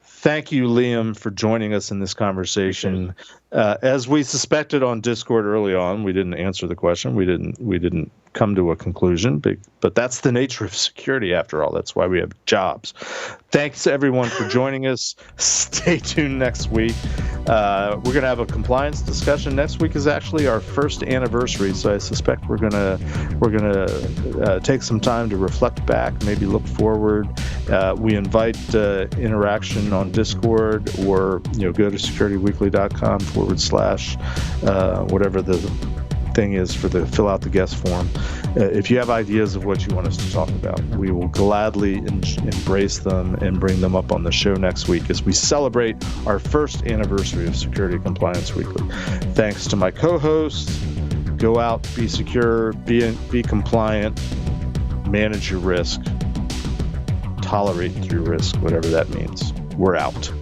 Thank you, Liam, for joining us in this conversation. As we suspected on Discord early on, we didn't answer the question. We didn't come to a conclusion, but that's the nature of security after all. That's why we have jobs. Thanks everyone for joining us. Stay tuned next week. We're going to have a compliance discussion. Next week is actually our first anniversary, so I suspect we're gonna take some time to reflect back, maybe look forward. We invite interaction on Discord, or go to securityweekly.com/ whatever the thing is for the fill out the guest form. If you have ideas of what you want us to talk about, we will gladly embrace them and bring them up on the show next week as we celebrate our first anniversary of Security Compliance Weekly. Thanks to my co-hosts. Go out, be secure, be compliant, manage your risk, tolerate your risk, whatever that means. We're out.